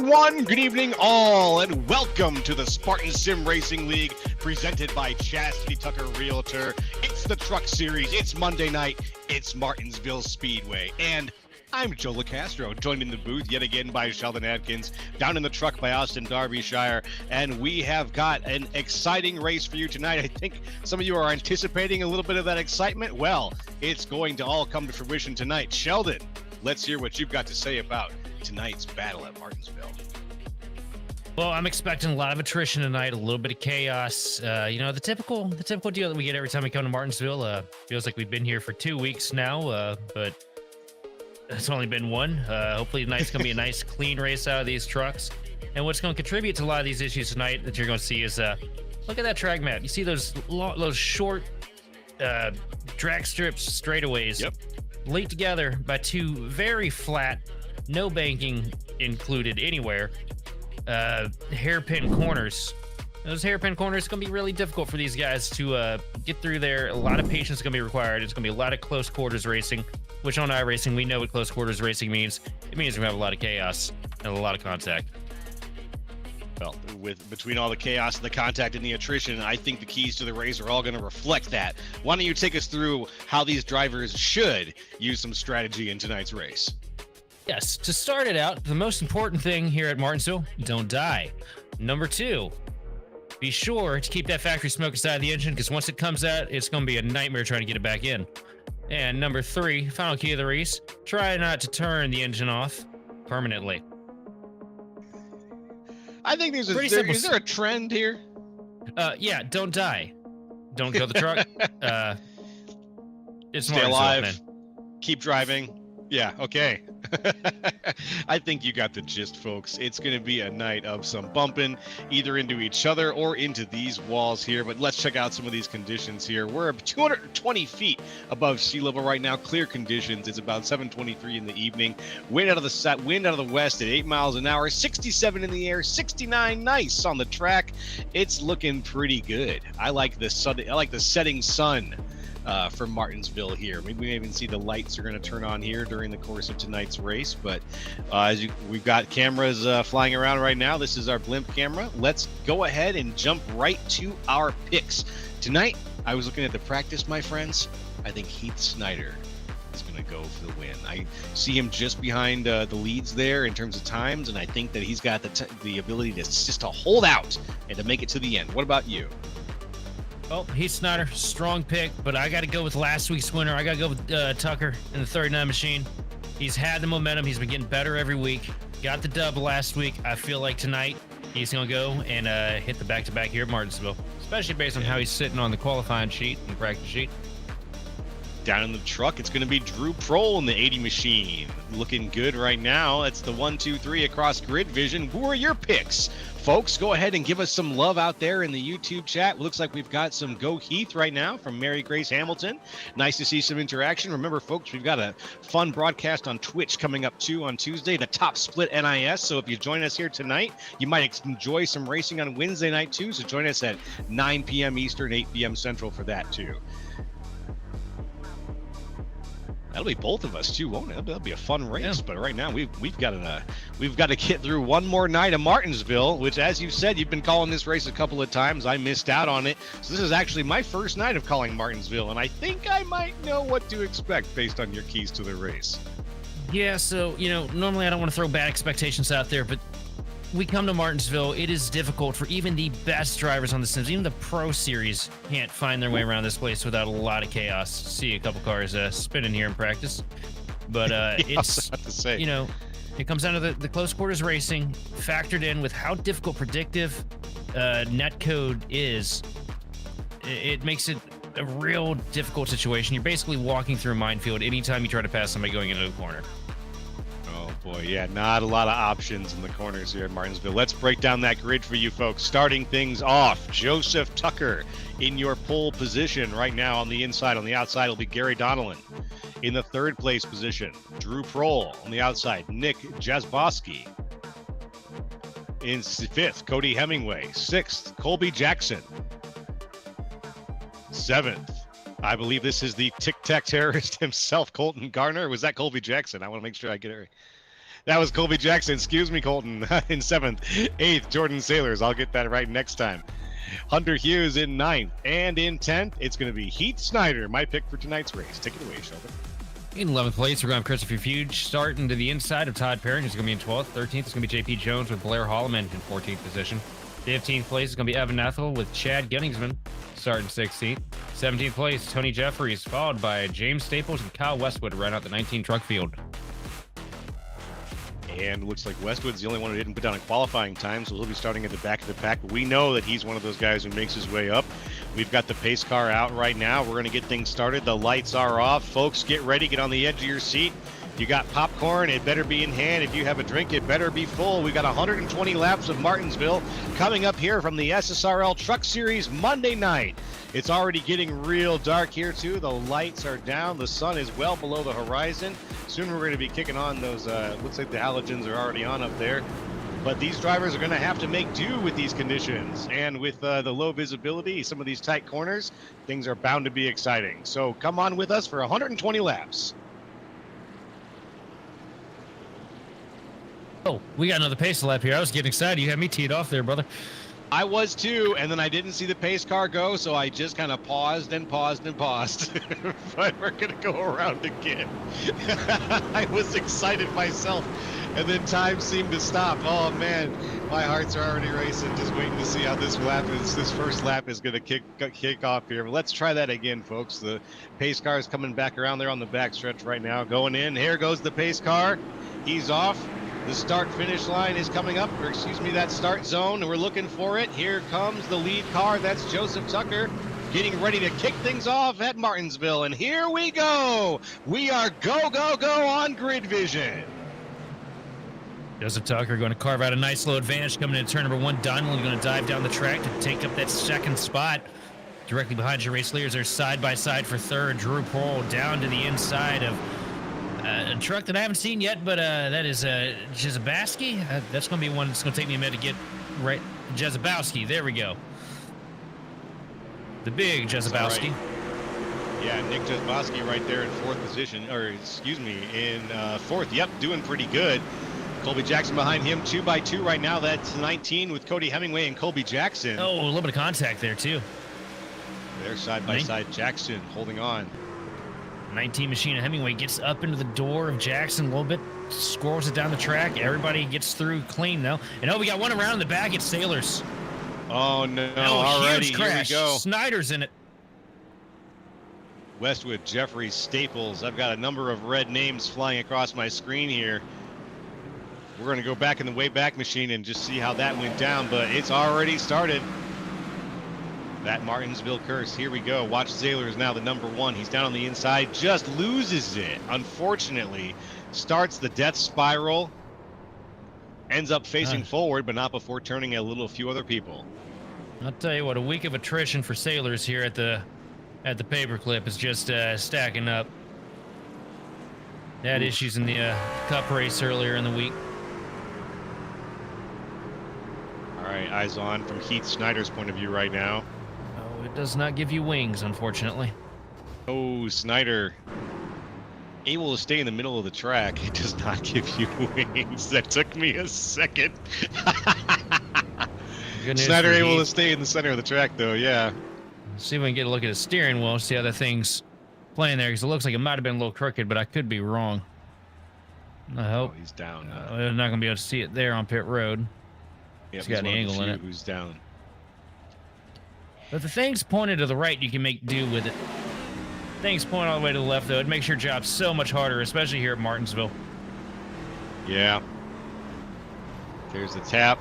everyone. Good evening, all, and welcome to the Spartan Sim Racing League presented by Chasity Tucker Realtor. It's the Truck Series. It's Monday night. It's Martinsville Speedway. And I'm Joe LaCastro, joined in the booth yet again by Sheldon Adkins, down in the truck by Austin Derbyshire. And we have got an exciting race for you tonight. I think some of you are anticipating a little bit of that excitement. Well, it's going to all come to fruition tonight. Sheldon, let's hear what you've got to say about tonight's battle at Martinsville. Well, I'm expecting a lot of attrition tonight, a little bit of chaos. The typical deal that we get every time we come to Martinsville. Feels like we've been here for 2 weeks now, but it's only been one. Hopefully tonight's going to be a nice, clean race out of these trucks. And what's going to contribute to a lot of these issues tonight that you're going to see is, look at that track map. You see those short drag strips, straightaways, linked together by two very flat, no banking included anywhere, hairpin corners. Those hairpin corners going to be really difficult for these guys to get through there. A lot of patience is going to be required. It's going to be a lot of close quarters racing, which on iRacing, we know what close quarters racing means. It means we're going to have a lot of chaos and a lot of contact. Well, between all the chaos and the contact and the attrition, I think the keys to the race are all going to reflect that. Why don't you take us through how these drivers should use some strategy in tonight's race? Yes, to start it out, the most important thing here at Martinsville, don't die. Number 2, be sure to keep that factory smoke inside the engine, because once it comes out, it's going to be a nightmare trying to get it back in. And number 3, final key of the race, try not to turn the engine off permanently. I think is there a trend here? Yeah, don't die. Don't kill the truck. Stay alive. Man. Keep driving. Yeah, okay. I think you got the gist, folks. It's going to be a night of some bumping, either into each other or into these walls here. But let's check out some of these conditions here. We're 220 feet above sea level right now. Clear conditions. It's about 7:23 in the evening. Wind out of the west at 8 miles an hour. 67 in the air. 69 nice on the track. It's looking pretty good. I like the setting sun. For Martinsville here. Maybe we even see the lights are going to turn on here during the course of tonight's race, but we've got cameras flying around right now. This is our blimp camera. Let's go ahead and jump right to our picks. Tonight, I was looking at the practice, my friends. I think Heath Snyder is going to go for the win. I see him just behind the leads there in terms of times, and I think that he's got the ability to just to hold out and to make it to the end. What about you? Oh, Heath Snyder, strong pick, but I got to go with last week's winner. I got to go with Tucker in the 39 machine. He's had the momentum. He's been getting better every week. Got the dub last week. I feel like tonight he's going to go and hit the back-to-back here at Martinsville, especially based on how he's sitting on the qualifying sheet and the practice sheet. Down in the truck, it's going to be Drew Prohl in the 80 machine. Looking good right now. It's the 1, 2, 3 across grid vision. Who are your picks? Folks, go ahead and give us some love out there in the YouTube chat. Looks like we've got some Go Heath right now from Mary Grace Hamilton. Nice to see some interaction. Remember, folks, we've got a fun broadcast on Twitch coming up too on Tuesday, the Top Split NIS. So if you join us here tonight, you might enjoy some racing on Wednesday night too. So join us at 9 p.m. Eastern, 8 p.m. Central for that too. That'll be both of us too, won't it? That'll be a fun race. Yeah. But right now we've got to get through one more night of Martinsville, which, as you said, you've been calling this race a couple of times. I missed out on it, so this is actually my first night of calling Martinsville, and I think I might know what to expect based on your keys to the race. Yeah. So normally I don't want to throw bad expectations out there, but we come to Martinsville, it is difficult for even the best drivers on the Sims. Even the Pro Series can't find their way around this place without a lot of chaos. See a couple cars spinning here in practice. But it's, it comes down to the close quarters racing, factored in with how difficult predictive net code is. It makes it a real difficult situation. You're basically walking through a minefield anytime you try to pass somebody going into the corner. Boy, yeah, not a lot of options in the corners here at Martinsville. Let's break down that grid for you folks. Starting things off, Joseph Tucker in your pole position right now on the inside. On the outside will be Gary Donnellan. In the third place position, Drew Prohl. On the outside, Nick Jasbowski. In fifth, Cody Hemingway. Sixth, Colby Jackson. Seventh, I believe this is the Tic Tac terrorist himself, Colton Garner. Was that Colby Jackson? I want to make sure I get it right. That was Colby Jackson. Excuse me, Colton. In 7th. 8th, Jordan Sailors. I'll get that right next time. Hunter Hughes in 9th. And in 10th, it's going to be Heath Snyder, my pick for tonight's race. Take it away, Sheldon. In 11th place, we're going to have Christopher Fuge starting to the inside of Todd Perrin, who's going to be in 12th. 13th is going to be JP Jones with Blair Holloman in 14th position. 15th place is going to be Evan Ethel with Chad Gunningsman starting 16th. 17th place, Tony Jeffries, followed by James Staples and Kyle Westwood right out the 19 truck field. And looks like Westwood's the only one who didn't put down a qualifying time, so he'll be starting at the back of the pack. But we know that he's one of those guys who makes his way up. We've got the pace car out right now. We're going to get things started. The lights are off. Folks, get ready. Get on the edge of your seat. If you got popcorn, it better be in hand. If you have a drink, it better be full. We got 120 laps of Martinsville coming up here from the SSRL Truck Series Monday night. It's already getting real dark here, too. The lights are down. The sun is well below the horizon. Soon we're going to be kicking on those, looks like the halogens are already on up there. But these drivers are going to have to make do with these conditions. And with the low visibility, some of these tight corners, things are bound to be exciting. So come on with us for 120 laps. Oh, we got another pace lap here. I was getting excited. You had me teed off there, brother. I was too, and then I didn't see the pace car go, so I just kind of paused and paused and paused. But we're going to go around again. I was excited myself, and then time seemed to stop. Oh, man, my hearts are already racing, just waiting to see how this first lap is going to kick off here. But let's try that again, folks. The pace car is coming back around there on the back stretch right now. Going in. Here goes the pace car. He's off. The start-finish line is coming up, or excuse me, that start zone, and we're looking for it. Here comes the lead car. That's Joseph Tucker getting ready to kick things off at Martinsville. And here we go. We are go, go, go on Grid Vision. Joseph Tucker going to carve out a nice little advantage coming into turn number 1. Donald going to dive down the track to take up that second spot. Directly behind your race leaders are side by side for third. Drew Pearl down to the inside of a truck that I haven't seen yet, but that is Jezebowski. That's going to be one that's going to take me a minute to get right. Jezebowski, there we go. The big Jezebowski. Right. Yeah, Nick Jezebowski right there in 4th position, or excuse me, in 4th. Yep, doing pretty good. Colby Jackson behind him, 2 by 2 right now. That's 19 with Cody Hemingway and Colby Jackson. Oh, a little bit of contact there, too. They're side by side. Jackson holding on. 19 Machine Hemingway gets up into the door of Jackson a little bit, squirrels it down the track. Everybody gets through clean, though. And we got one around in the back. It's Sailors. Oh, no. Already, huge crash. Here we go. Snyder's in it. Westwood, Jeffries, Staples. I've got a number of red names flying across my screen here. We're going to go back in the Wayback Machine and just see how that went down, but it's already started. That Martinsville curse. Here we go. Watch Sailors now, the number 1. He's down on the inside, just loses it. Unfortunately, starts the death spiral, ends up facing forward, but not before turning a few other people. I'll tell you what, a week of attrition for Sailors here at the paperclip is just stacking up. They had issues in the cup race earlier in the week. All right, eyes on from Heath Snyder's point of view right now. Oh, it does not give you wings, unfortunately. Oh, Snyder able to stay in the middle of the track. It does not give you wings. That took me a second. Snyder able to stay in the center of the track, though, yeah. Let's see if we can get a look at the steering wheel, see how that thing's playing there, because it looks like it might have been a little crooked, but I could be wrong. I hope. Oh, he's down. We're not going to be able to see it there on pit road. Yep, it's got an angle in it. Who's down. But the thing's pointed to the right, you can make do with it. Things point all the way to the left, though. It makes your job so much harder, especially here at Martinsville. Yeah. There's the tap.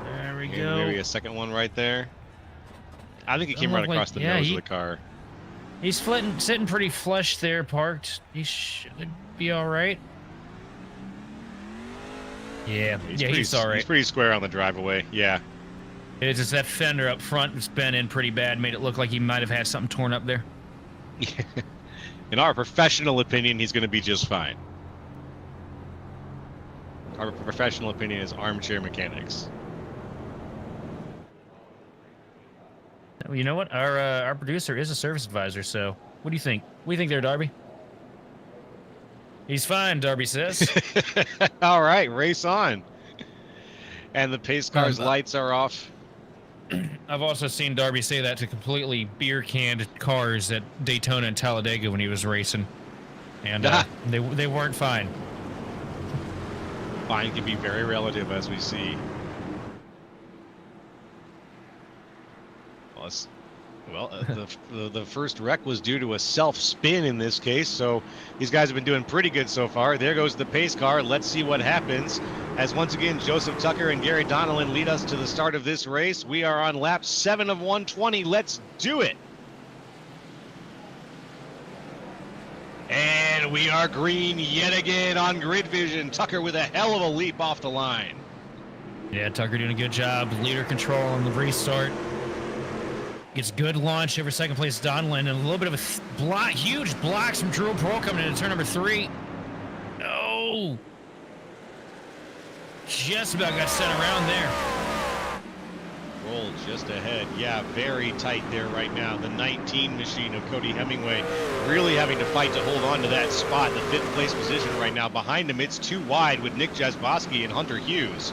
There we and go. Maybe a second one right there. I think he came right across the nose of the car. He's sitting pretty flush there, parked. He should be all right. Yeah, he's all right. He's pretty square on the drive away. Yeah. It's just that fender up front that's bent in pretty bad, made it look like he might have had something torn up there. In our professional opinion, he's going to be just fine. Our professional opinion is armchair mechanics. You know what? Our producer is a service advisor, so what do you think? What do you think there, Darby? He's fine, Darby says. All right, race on. And the pace car's lights are off. I've also seen Darby say that to completely beer canned cars at Daytona and Talladega when he was racing, and they weren't fine. Fine can be very relative, as we see. Well, the first wreck was due to a self-spin in this case, so these guys have been doing pretty good so far. There goes the pace car. Let's see what happens as once again Joseph Tucker and Gary Donnellan lead us to the start of this race. We are on lap 7 of 120. Let's do it. And we are green yet again on grid vision. Tucker with a hell of a leap off the line. Yeah, Tucker doing a good job. Leader control on the restart. Gets good launch over second place Donlin, and a little bit of a huge blocks from Drew Pearl coming into turn number 3. No! Just about got sent around there. Roll just ahead. Yeah, very tight there right now. The 19 machine of Cody Hemingway really having to fight to hold on to that spot. The 5th place position right now. Behind him, it's too wide with Nick Jazbowski and Hunter Hughes.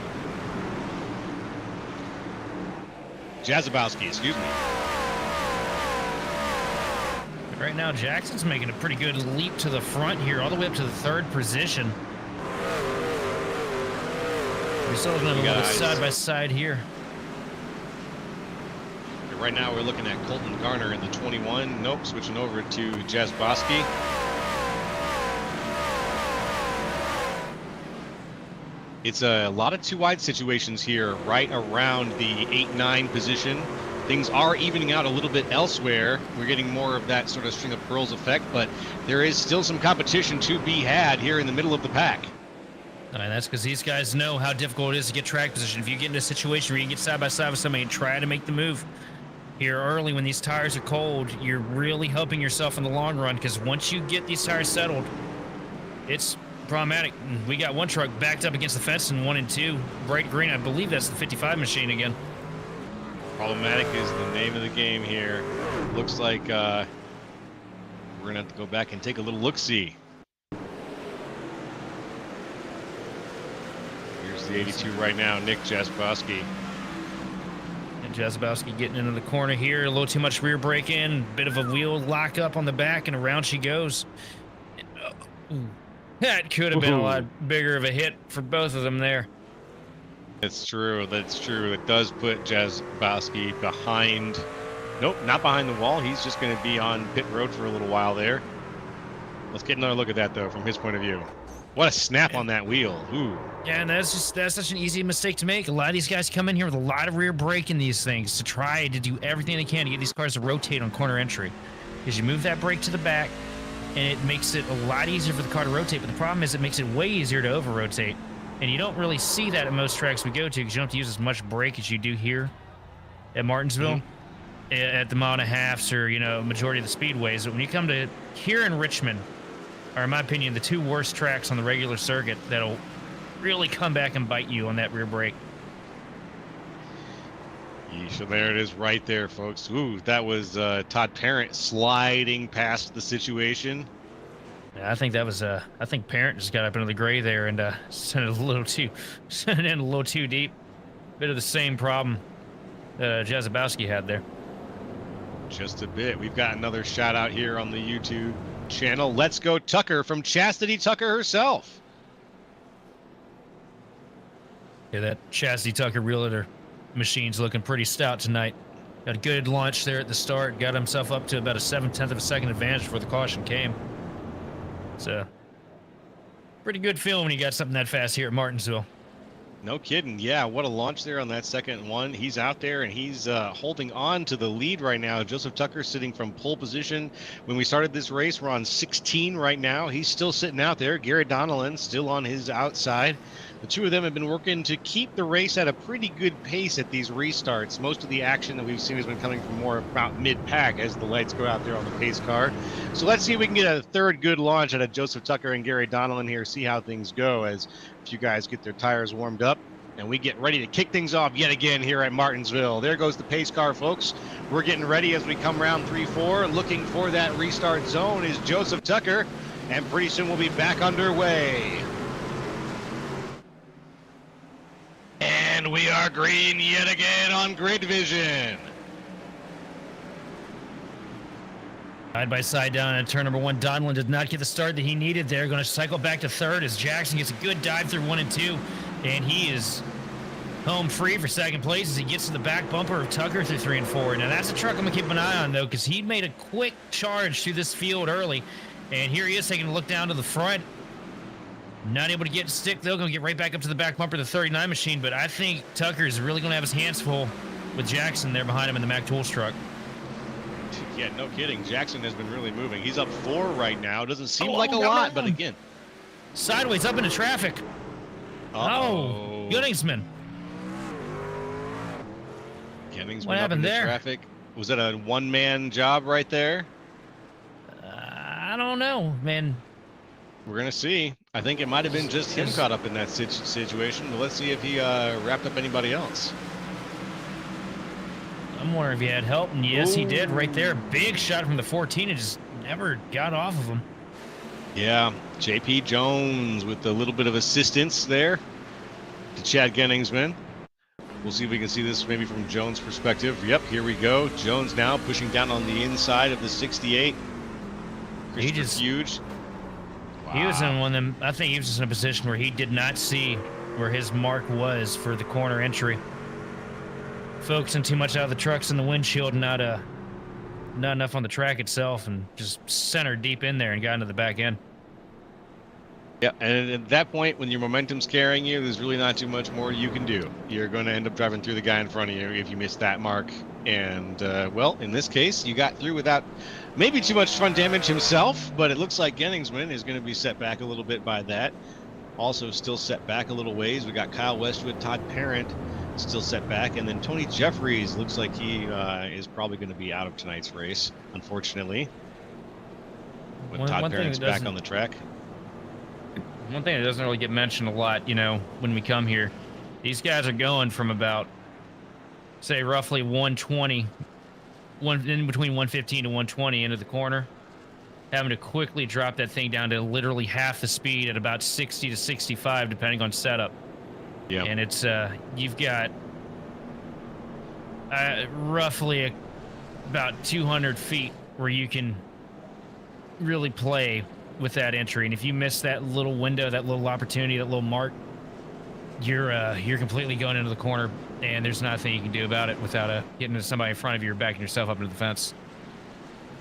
Jazabowski, excuse me. Right now, Jackson's making a pretty good leap to the front here, all the way up to the 3rd position. We're still looking at a little side by side here. Right now, we're looking at Colton Garner in the 21. Nope, switching over to Jazbowski. It's a lot of too wide situations here, right around the 8-9 position. Things are evening out a little bit elsewhere. We're getting more of that sort of string of pearls effect, but there is still some competition to be had here in the middle of the pack. And that's because these guys know how difficult it is to get track position. If you get in a situation where you can get side by side with somebody and try to make the move here early when these tires are cold, you're really helping yourself in the long run, because once you get these tires settled, it's problematic. We got one truck backed up against the fence in 1 and 2. Bright green, I believe that's the 55 machine again. Problematic is the name of the game here. Looks like we're going to have to go back and take a little look-see. Here's the 82 right now, Nick Jazbowski. And Jazbowski getting into the corner here. A little too much rear brake in. Bit of a wheel lock up on the back, and around she goes. That could have been a lot bigger of a hit for both of them there. That's true. That's true. It does put Jazbowski behind. Nope, not behind the wall. He's just going to be on pit road for a little while there. Let's get another look at that, though, from his point of view. What a snap on that wheel. Ooh. Yeah, and that's such an easy mistake to make. A lot of these guys come in here with a lot of rear brake in these things to try to do everything they can to get these cars to rotate on corner entry. Because you move that brake to the back, and it makes it a lot easier for the car to rotate. But the problem is it makes it way easier to over-rotate. And you don't really see that at most tracks we go to, because you don't have to use as much brake as you do here at Martinsville, at the 1.5 miles, or, majority of the speedways. But when you come to here in Richmond, are in my opinion the 2 worst tracks on the regular circuit that'll really come back and bite you on that rear brake. So there it is right there, folks. Ooh, that was Todd Parent sliding past the situation. Yeah, I think that was I think Parent just got up into the gray there and sent it in a little too deep. Bit of the same problem that Jazabowski had there. Just a bit. We've got another shout out here on the YouTube channel. Let's go Tucker from Chasity Tucker herself. Yeah, that Chasity Tucker Realtor machine's looking pretty stout tonight. Got a good launch there at the start. Got himself up to about a 7/10 of a second advantage before the caution came. So, pretty good feeling when you got something that fast here at Martinsville. No kidding. Yeah, what a launch there on that second one. He's out there and he's holding on to the lead right now. Joseph Tucker sitting from pole position. When we started this race, we're on 16 right now. He's still sitting out there. Gary Donnellan still on his outside. The two of them have been working to keep the race at a pretty good pace at these restarts. Most of the action that we've seen has been coming from more about mid-pack as the lights go out there on the pace car. So let's see if we can get a third good launch out of Joseph Tucker and Gary Donnellan here, see how things go as a few guys get their tires warmed up. And we get ready to kick things off yet again here at Martinsville. There goes the pace car, folks. We're getting ready as we come around 3-4. Looking for that restart zone is Joseph Tucker. and pretty soon we'll be back underway. And we are green yet again on Grid Vision. Side by side down at turn number 1. Donlin did not get the start that he needed there. Going to cycle back to third as Jackson gets a good dive through 1 and 2. And he is home free for second place as he gets to the back bumper of Tucker through 3 and 4. Now that's a truck I'm going to keep an eye on, though, because he made a quick charge through this field early. And here he is taking a look down to the front. Not able to get stick, though. Going to get right back up to the back bumper of the 39 machine. But I think Tucker is really going to have his hands full with Jackson there behind him in the Mac Tools truck. Yeah, no kidding. Jackson has been really moving. He's up 4 right now. Doesn't seem like a lot, but again. Sideways up into traffic. Oh, Gunningsman. What happened there? Traffic. Was it a one-man job right there? I don't know, man. We're going to see. I think it might have been just him caught up in that situation. But let's see if he wrapped up anybody else. I'm wondering if he had help, and yes, he did right there. Big shot from the 14 and just never got off of him. Yeah, JP Jones with a little bit of assistance there to Chad Genningsman. We'll see if we can see this maybe from Jones' perspective. Yep, here we go. Jones now pushing down on the inside of the 68. He just huge. Wow. He was in one of them. I think he was just in a position where he did not see where his mark was for the corner entry. Focusing too much out of the trucks in the windshield, not enough on the track itself, and just centered deep in there and got into the back end. Yeah, and at that point, when your momentum's carrying you, there's really not too much more you can do. You're going to end up driving through the guy in front of you if you miss that mark. And, well, in this case, you got through without maybe too much front damage himself, but it looks like Genningsman is going to be set back a little bit by that. Also still set back a little ways. We got Kyle Westwood, Todd Parent still set back, and then Tony Jeffries looks like he is probably going to be out of tonight's race, unfortunately, when Todd Parent's back on the track. One thing that doesn't really get mentioned a lot, you know, when we come here, these guys are going from about, say, roughly 120, in between 115 to 120 into the corner, having to quickly drop that thing down to literally half the speed at about 60 to 65, depending on setup. Yeah. And it's, you've got roughly about 200 feet where you can really play with that entry. And if you miss that little window, that little opportunity, that little mark, you're completely going into the corner, and there's nothing you can do about it without getting to somebody in front of you or backing yourself up into the fence.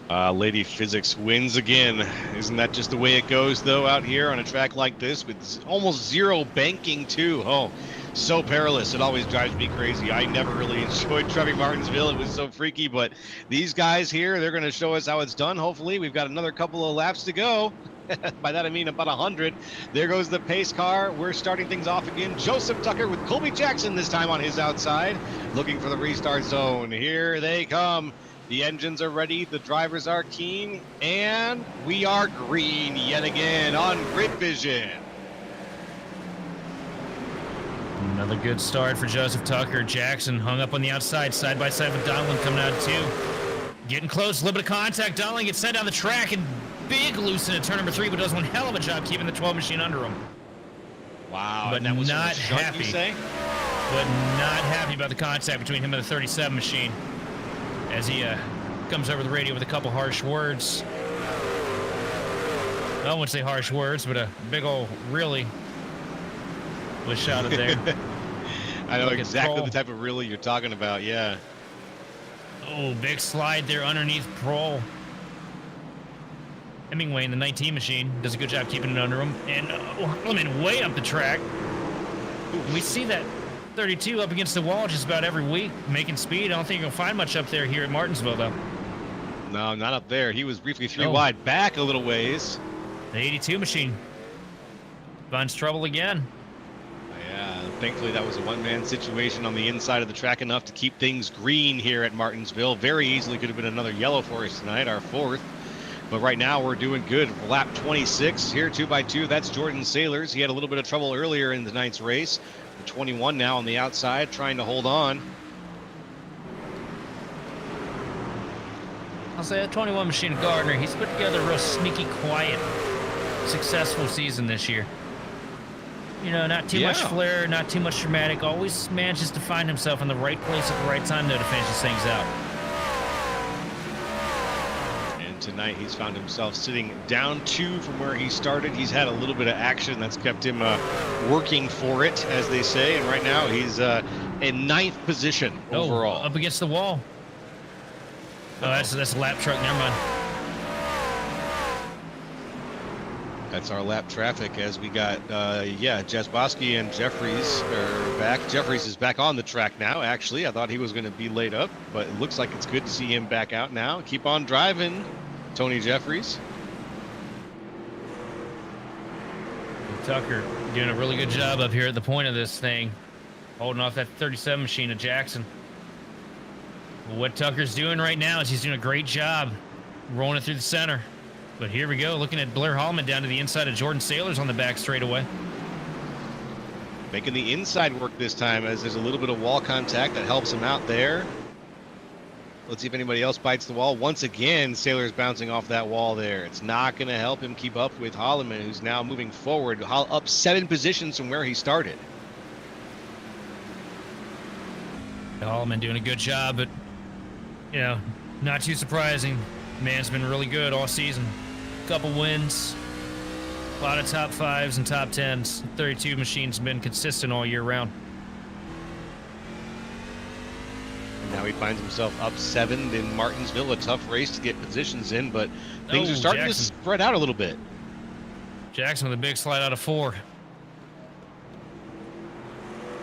Lady Physics wins again. Isn't that just the way it goes, though, out here on a track like this with almost zero banking, too? Oh, so perilous. It always drives me crazy. I never really enjoyed driving Martinsville. It was so freaky, but these guys here, they're going to show us how it's done, hopefully. We've got another couple of laps to go. By that, I mean about 100. There goes the pace car. We're starting things off again. Joseph Tucker with Colby Jackson this time on his outside, looking for the restart zone. Here they come. The engines are ready, the drivers are keen, and we are green yet again on Grid Vision. Another good start for Joseph Tucker. Jackson hung up on the outside, side by side with Donlin coming out of 2. Getting close, a little bit of contact. Donlin gets sent down the track and big loose into turn number 3, but does one hell of a job keeping the 12 machine under him. Wow, but that was not shunt, happy. You say? But not happy about the contact between him and the 37 machine, as he comes over the radio with a couple harsh words. I wouldn't say harsh words, but a big old really was shouted there. I know exactly the type of really you're talking about, yeah. Oh, big slide there underneath Prohl. Hemingway in the 19 machine does a good job keeping it under him. And Hellman way up the track. We see that 32 up against the wall just about every week, making speed. I don't think you'll find much up there here at Martinsville, though. No, not up there. He was briefly 3 wide, back a little ways. The 82 machine finds trouble again. Yeah, thankfully that was a one-man situation on the inside of the track, enough to keep things green here at Martinsville. Very easily could have been another yellow for us tonight, our 4th. But right now we're doing good. Lap 26 here, 2x2. That's Jordan Sailors. He had a little bit of trouble earlier in tonight's race. The 21 now on the outside, trying to hold on. I'll say that 21 machine Gardner, he's put together real sneaky quiet. successful season this year. You know, not too much flair, not too much dramatic. Always manages to find himself in the right place at the right time, though, to finish these things out. And tonight he's found himself sitting down 2 from where he started. He's had a little bit of action that's kept him working for it, as they say. And right now he's in 9th position overall. Up against the wall. Oh, that's a lap truck. Never mind. That's our lap traffic as we got, Jasbowski and Jeffries are back. Jeffries is back on the track now, actually. I thought he was going to be laid up, but it looks like it's good to see him back out now. Keep on driving, Tony Jeffries. Tucker doing a really good job up here at the point of this thing, holding off that 37 machine of Jackson. What Tucker's doing right now is he's doing a great job rolling it through the center. But here we go, looking at Blair Hallman down to the inside of Jordan Sailors on the back straightaway. Making the inside work this time as there's a little bit of wall contact that helps him out there. Let's see if anybody else bites the wall. Once again, Sailor's bouncing off that wall there. It's not going to help him keep up with Holloman, who's now moving forward, up 7 positions from where he started. Holloman doing a good job, but, you know, not too surprising. Man's been really good all season. Couple wins, a lot of top 5s and top 10s. 32 machine's been consistent all year round. And now he finds himself up 7 in Martinsville, a tough race to get positions in, but things are starting to spread out a little bit. Jackson with a big slide out of 4.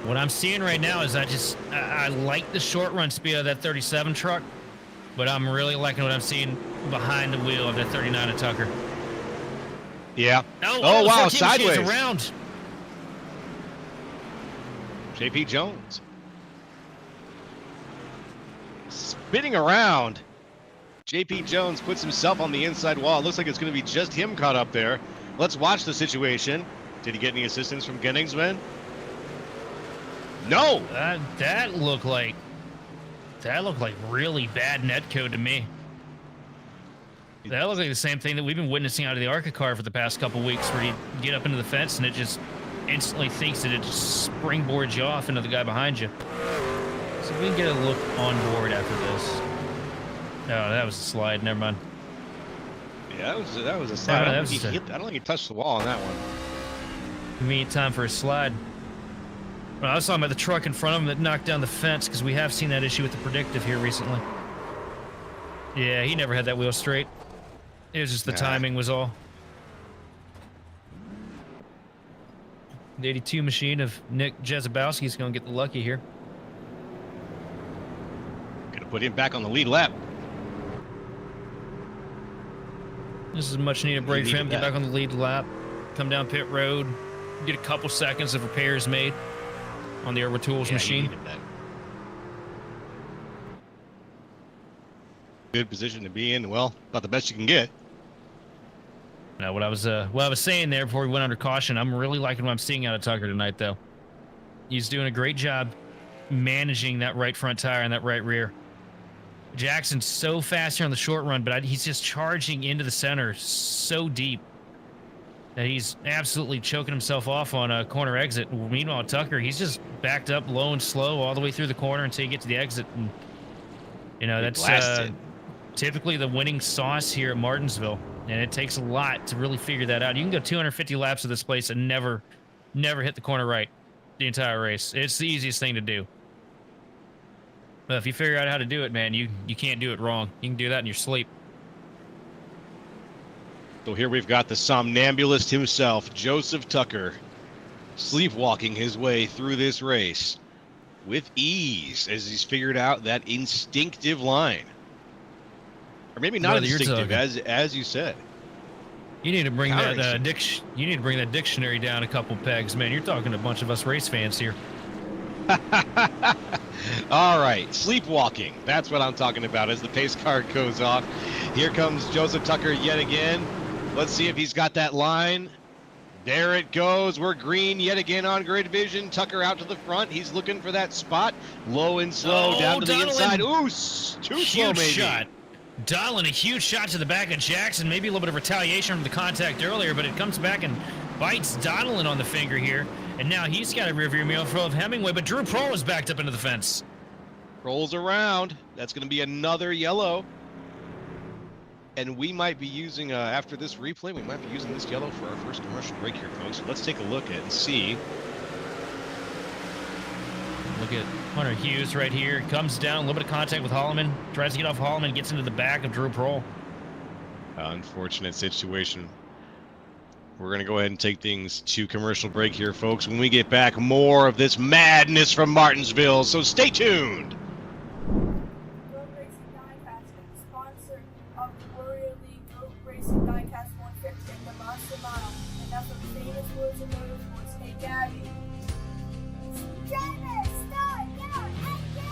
What I'm seeing right now is I like the short run speed of that 37 truck, but I'm really liking what I'm seeing behind the wheel of that 39 of Tucker. Yeah. Oh wow, sideways. Around. JP Jones. Spinning around. JP Jones puts himself on the inside wall. It looks like it's going to be just him caught up there. Let's watch the situation. Did he get any assistance from Genningsman? No. That looked like really bad net code to me. That looks like the same thing that we've been witnessing out of the ARCA car for the past couple weeks, where you get up into the fence and it just instantly thinks that it just springboards you off into the guy behind you. So we can get a look on board after this. Oh, that was a slide. Never mind. Yeah, that was a slide. I don't think he touched the wall on that one. Convenient time for a slide. Well, I was talking about the truck in front of him that knocked down the fence, because we have seen that issue with the predictive here recently. Yeah, he never had that wheel straight. It was just the timing was all. The 82 machine of Nick Jezebowski is going to get the lucky here. Going to put him back on the lead lap. This is a much needed break for him. Get back on the lead lap. Come down pit road. Get a couple seconds of repairs made on the Urban Tools machine. Good position to be in. Well, about the best you can get. Now, what I was saying there before we went under caution, I'm really liking what I'm seeing out of Tucker tonight, though. He's doing a great job managing that right front tire and that right rear. Jackson's so fast here on the short run, but he's just charging into the center so deep that he's absolutely choking himself off on a corner exit. Meanwhile, Tucker, he's just backed up low and slow all the way through the corner until you get to the exit. And, you know, that's typically the winning sauce here at Martinsville. And it takes a lot to really figure that out. You can go 250 laps of this place and never hit the corner right the entire race. It's the easiest thing to do. But if you figure out how to do it, man, you can't do it wrong. You can do that in your sleep. So here we've got the somnambulist himself, Joseph Tucker, sleepwalking his way through this race with ease as he's figured out that instinctive line. Or maybe not instinctive, as you said. You need to bring that dictionary down a couple pegs, man. You're talking to a bunch of us race fans here. All right, sleepwalking. That's what I'm talking about as the pace car goes off. Here comes Joseph Tucker yet again. Let's see if he's got that line. There it goes. We're green yet again on grid vision. Tucker out to the front. He's looking for that spot. Low and slow down to the inside. Ooh, too slow maybe. Shot. Donlin, a huge shot to the back of Jackson. Maybe a little bit of retaliation from the contact earlier, but it comes back and bites Donlin on the finger here. And now he's got a rearview mirror full of Hemingway, but Drew Prohl is backed up into the fence. Rolls around. That's going to be another yellow. And we might be using, after this replay, we might be using this yellow for our first commercial break here, folks. So let's take a look at it and see. Look at Hunter Hughes right here. Comes down, a little bit of contact with Holloman. Tries to get off Holloman, gets into the back of Drew Prohl. Unfortunate situation. We're going to go ahead and take things to commercial break here, folks. When we get back, more of this madness from Martinsville, so stay tuned. Goat Racing Diecast is the sponsor of the Warrior League Goat Racing Diecast 150 and the Monster Mile. And that's what the famous words of motorsports. Hey, Gabby. Driver, start, go, and go!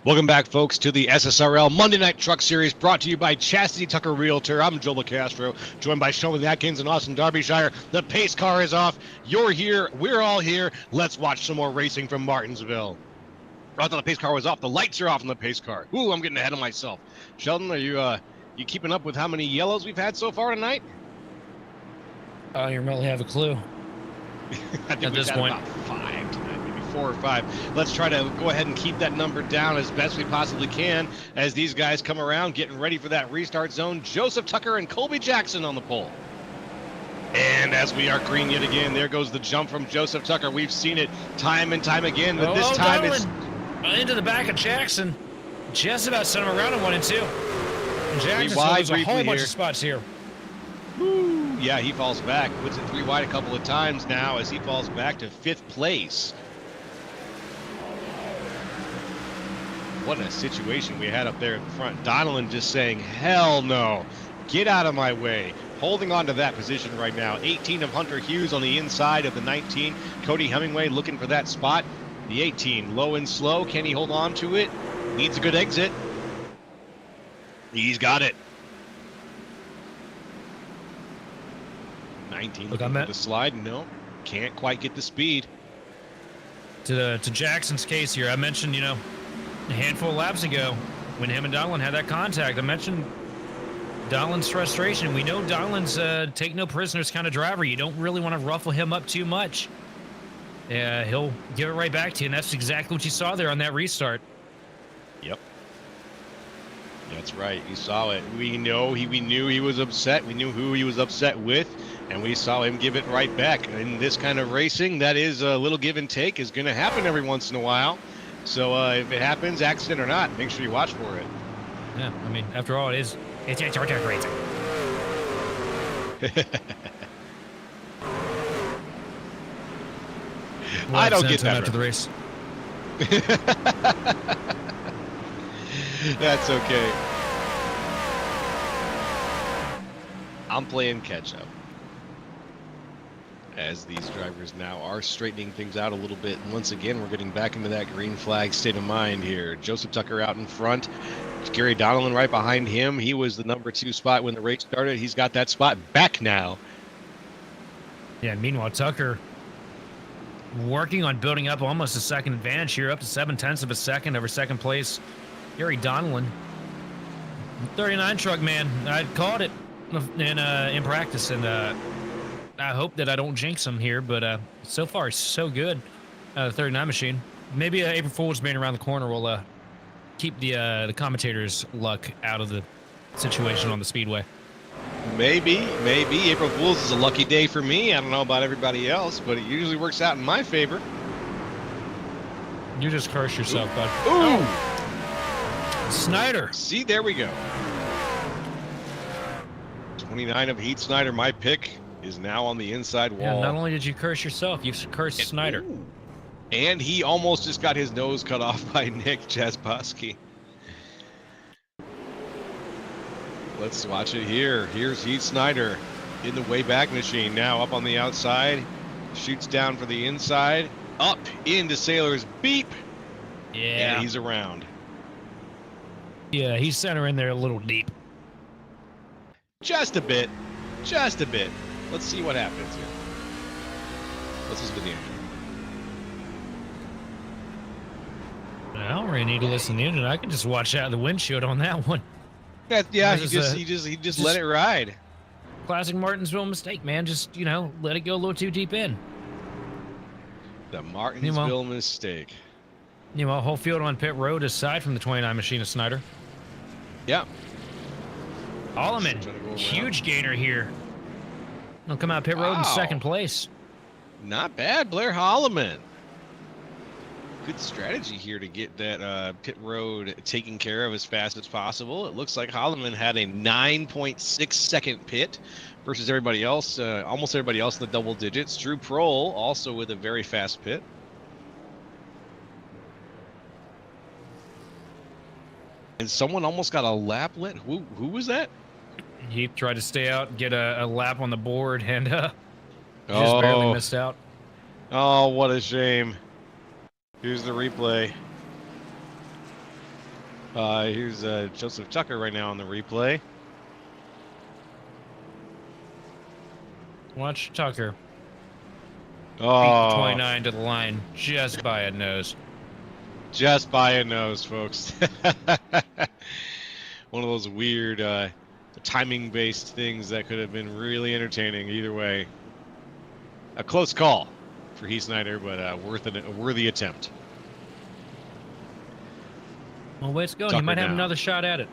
Welcome back, folks, to the SSRL Monday Night Truck Series, brought to you by Chasity Tucker Realtor. I'm Joe LaCastro, joined by Sheldon Atkins and Austin Derbyshire. The pace car is off. You're here. We're all here. Let's watch some more racing from Martinsville. I thought the pace car was off. The lights are off on the pace car. Ooh, I'm getting ahead of myself. Sheldon, are you keeping up with how many yellows we've had so far tonight? Oh, you really have a clue. I think At this point, about 5 tonight, maybe 4 or 5. Let's try to go ahead and keep that number down as best we possibly can as these guys come around, getting ready for that restart zone. Joseph Tucker and Colby Jackson on the pole. And as we are green yet again, there goes the jump from Joseph Tucker. We've seen it time and time again, but this time it's into the back of Jackson. Just about sent him around in 1 and 2. And Jackson wide there's a whole briefly bunch here. of spots here. Woo. Yeah, he falls back. Puts it 3 wide a couple of times now as he falls back to 5th place. What a situation we had up there in front. Donlin just saying, hell no. Get out of my way. Holding on to that position right now. 18 of Hunter Hughes on the inside of the 19. Cody Hemingway looking for that spot. The 18 low and slow. Can he hold on to it? Needs a good exit. He's got it. 19 Look, looking for the slide. No, can't quite get the speed. To Jackson's case here, I mentioned, a handful of laps ago when him and Donlin had that contact. I mentioned Donlin's frustration. We know Donlin's take no prisoners kind of driver. You don't really want to ruffle him up too much. He'll give it right back to you, and that's exactly what you saw there on that restart. Yep. That's right. You saw it. We knew he was upset. We knew who he was upset with, and we saw him give it right back. In this kind of racing, that is a little give and take is going to happen every once in a while. So if it happens, accident or not, make sure you watch for it. Yeah, I mean, after all, it's short track racing. I don't get that after the race. That's okay. I'm playing catch up. As these drivers now are straightening things out a little bit. And once again, we're getting back into that green flag state of mind here. Joseph Tucker out in front. Gary Donlin right behind him. He was the number 2 spot when the race started. He's got that spot back now. Yeah, meanwhile, Tucker working on building up almost a second advantage here, up to 0.7 of a second over second place. Gary Donlin. 39 truck, man. I caught it in practice, and I hope that I don't jinx him here, but so far so good. The 39 machine. Maybe April Fool's being around the corner will keep the commentators' luck out of the situation on the Speedway. Maybe April Fool's is a lucky day for me. I don't know about everybody else, but it usually works out in my favor. You just curse yourself, bud. Ooh! Oh. Snyder. See, there we go. 29 of Heath Snyder, my pick, is now on the inside wall. Yeah, not only did you curse yourself, you've cursed Snyder. Ooh. And he almost just got his nose cut off by Nick Jasposki. Let's watch it here. Here's Heath Snyder in the way back machine. Now up on the outside. Shoots down for the inside. Up into Sailor's beep. Yeah. And he's around. Yeah, he's centering there a little deep. Just a bit. Just a bit. Let's see what happens here. Let's listen to the engine. I don't really need to listen to the engine. I can just watch out of the windshield on that one. Yeah, he just let it ride. Classic Martinsville mistake, man. Just, you know, let it go a little too deep in. The Martinsville mistake. You know, whole field on pit road aside from the 29 machine of Snyder. Yeah. Holloman, huge gainer here. He'll come out pit road in second place. Not bad, Blair Holloman. Good strategy here to get that pit road taken care of as fast as possible. It looks like Holloman had a 9.6 second pit versus everybody else, almost everybody else in the double digits. Drew Prohl also with a very fast pit. And someone almost got a lap lit. Who was that? He tried to stay out and get a lap on the board and just barely missed out. Oh, what a shame. Here's the replay. Here's Joseph Tucker right now on the replay. Watch Tucker. Oh, Beat 29 to the line just by a nose. Just by a nose, folks. One of those weird timing-based things that could have been really entertaining either way. A close call for Heath Snyder, but a worthy attempt. Well, way it's going. Tucker You might have now. another shot at it.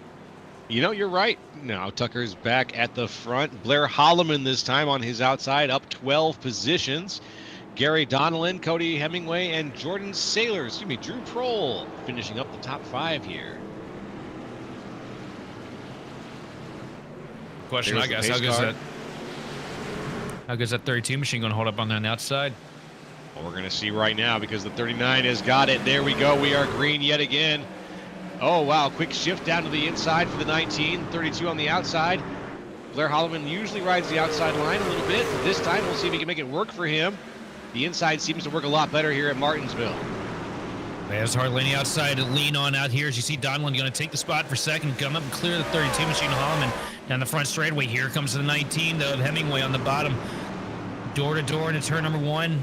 You know, you're right. Now Tucker's back at the front. Blair Holloman this time on his outside, up 12 positions. Gary Donnellan, Cody Hemingway, and Jordan Saylor, Drew Prohl finishing up the top 5 here. Question, There's I guess, the pace how good's that 32 machine going to hold up on the outside? Well, we're going to see right now because the 39 has got it. There we go. We are green yet again. Oh, wow. Quick shift down to the inside for the 19. 32 on the outside. Blair Holloman usually rides the outside line a little bit. This time, we'll see if he can make it work for him. The inside seems to work a lot better here at Martinsville. There's hardly any outside to lean on out here. As you see, Donlin going to take the spot for second, come up and clear the 32 machine of Holloman down the front straightaway. Here comes the 19, though, of Hemingway on the bottom. Door to door into turn number 1.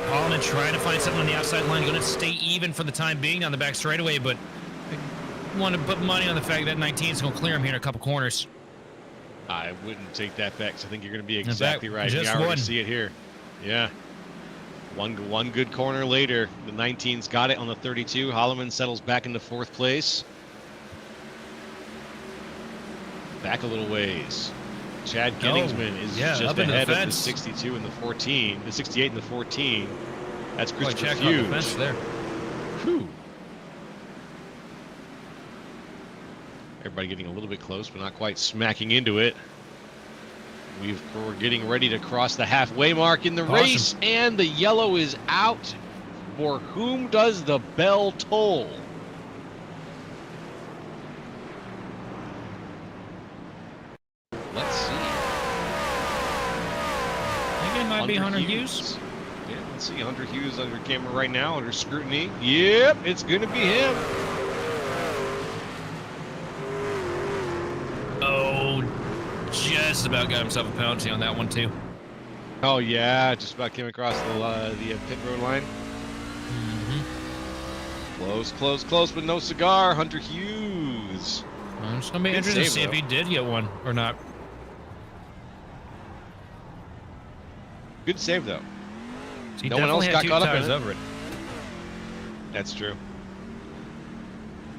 Holloman trying to find something on the outside line. Going to stay even for the time being down the back straightaway, but I want to put money on the fact that 19 is going to clear him here in a couple corners. I wouldn't take that back, because I think you're going to be exactly right. You just already one. see it here. Yeah. One good corner later. The 19's got it on the 32. Holloman settles back into 4th place. Back a little ways. Chad Genningsman is just ahead of the 62 and the 14. The 68 and the 14. That's Christopher Hughes. The fence there. Whew. Everybody getting a little bit close, but not quite smacking into it. We're getting ready to cross the halfway mark in the race, and the yellow is out. For whom does the bell toll? Let's see. I think it might be Hunter Hughes. Yeah, let's see. Hunter Hughes under camera right now, under scrutiny. Yep, it's going to be him. Oh, just about got himself a penalty on that one, too. Oh, yeah, just about came across the pit road line. Mm-hmm. Close, but no cigar. Hunter Hughes. It's gonna be Good interesting to save, see if though. he did get one or not. Good save, though. He No one else definitely had got two caught up in tires it. over it. That's true.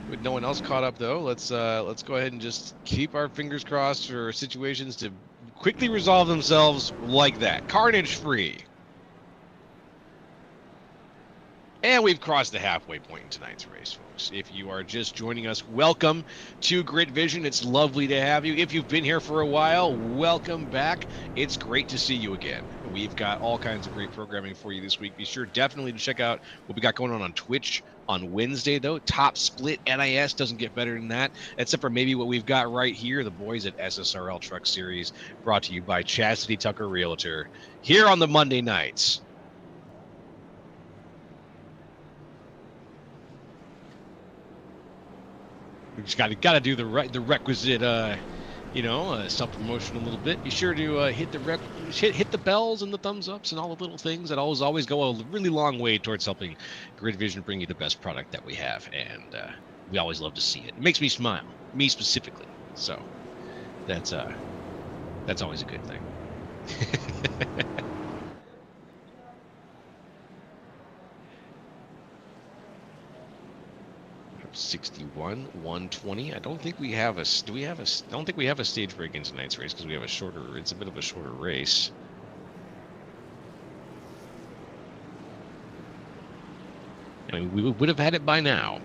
With no one else caught up, though, let's go ahead and just keep our fingers crossed for situations to quickly resolve themselves like that. Carnage free. And we've crossed the halfway point in tonight's race, folks. If you are just joining us, welcome to Grid Vision. It's lovely to have you. If you've been here for a while, welcome back. It's great to see you again. We've got all kinds of great programming for you this week. Be sure definitely to check out what we got going on Twitch on Wednesday, though. Top Split NIS doesn't get better than that, except for maybe what we've got right here, the boys at SSRL Truck Series, brought to you by Chasity Tucker Realtor, here on the Monday nights. We just got to do the requisite, self-promotion a little bit. Be sure to hit the bells and the thumbs ups and all the little things that always go a really long way towards helping Grid Vision bring you the best product that we have, and we always love to see it. It makes me smile, me specifically. So that's always a good thing. 61, 120. I don't think we have a. Do we have a? I don't think we have a stage break in tonight's race because we have a shorter. It's a bit of a shorter race. I mean, we would have had it by now.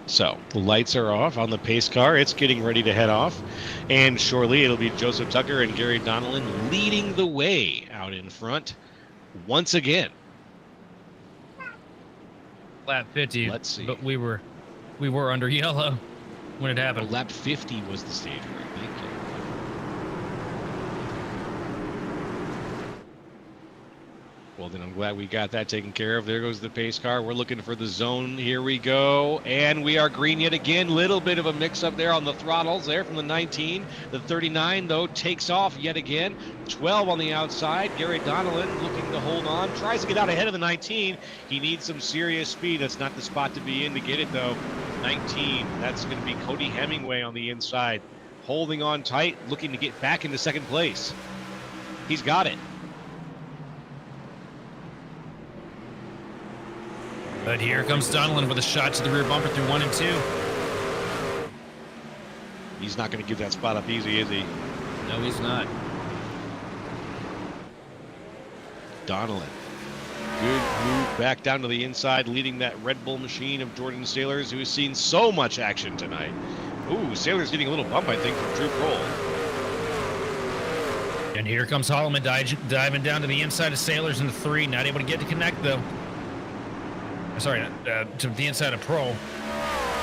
So the lights are off on the pace car. It's getting ready to head off, and shortly it'll be Joseph Tucker and Gary Donnellan leading the way out in front once again. Lap 50. Let's see. But we were under yellow when it happened. Lap 50 was the stage break. Thank you. Well, then I'm glad we got that taken care of. There goes the pace car. We're looking for the zone. Here we go. And we are green yet again. Little bit of a mix-up there on the throttles there from the 19. The 39, though, takes off yet again. 12 on the outside. Gary Donnellan looking to hold on. Tries to get out ahead of the 19. He needs some serious speed. That's not the spot to be in to get it, though. 19. That's going to be Cody Hemingway on the inside. Holding on tight, looking to get back into second place. He's got it. But here comes Donnellan with a shot to the rear bumper through 1 and 2. He's not going to give that spot up easy, is he? No, he's not. Donnellan. Good move back down to the inside, leading that Red Bull machine of Jordan Sailors, who has seen so much action tonight. Ooh, Sailors getting a little bump, I think, from Drew Kroll. And here comes Holloman diving down to the inside of Sailors in the 3. Not able to get to connect, though. Sorry, to the inside of Pro.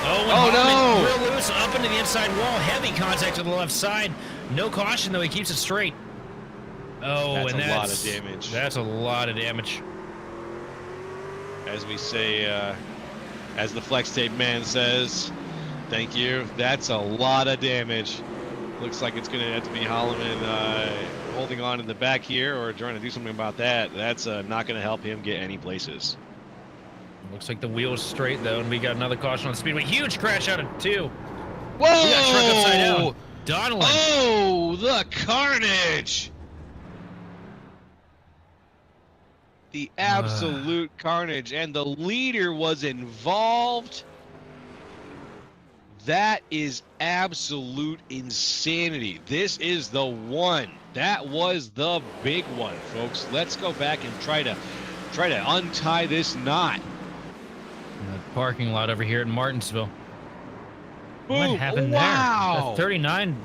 Oh no! Real loose, up into the inside wall. Heavy contact to the left side. No caution, though. He keeps it straight. Oh, that's and a lot of damage. That's a lot of damage. As we say, as the Flex Tape man says, thank you. That's a lot of damage. Looks like it's going to have to be Holloman holding on in the back here or trying to do something about that. That's not going to help him get any places. Looks like the wheel's straight, though, and we got another caution on the Speedway. Huge crash out of 2. Whoa! We got truck upside down. Donnellan. Oh, the carnage! The absolute carnage, and the leader was involved. That is absolute insanity. This is the one. That was the big one, folks. Let's go back and try to untie this knot. Parking lot over here in Martinsville. Boom. What happened Wow. there? The 39.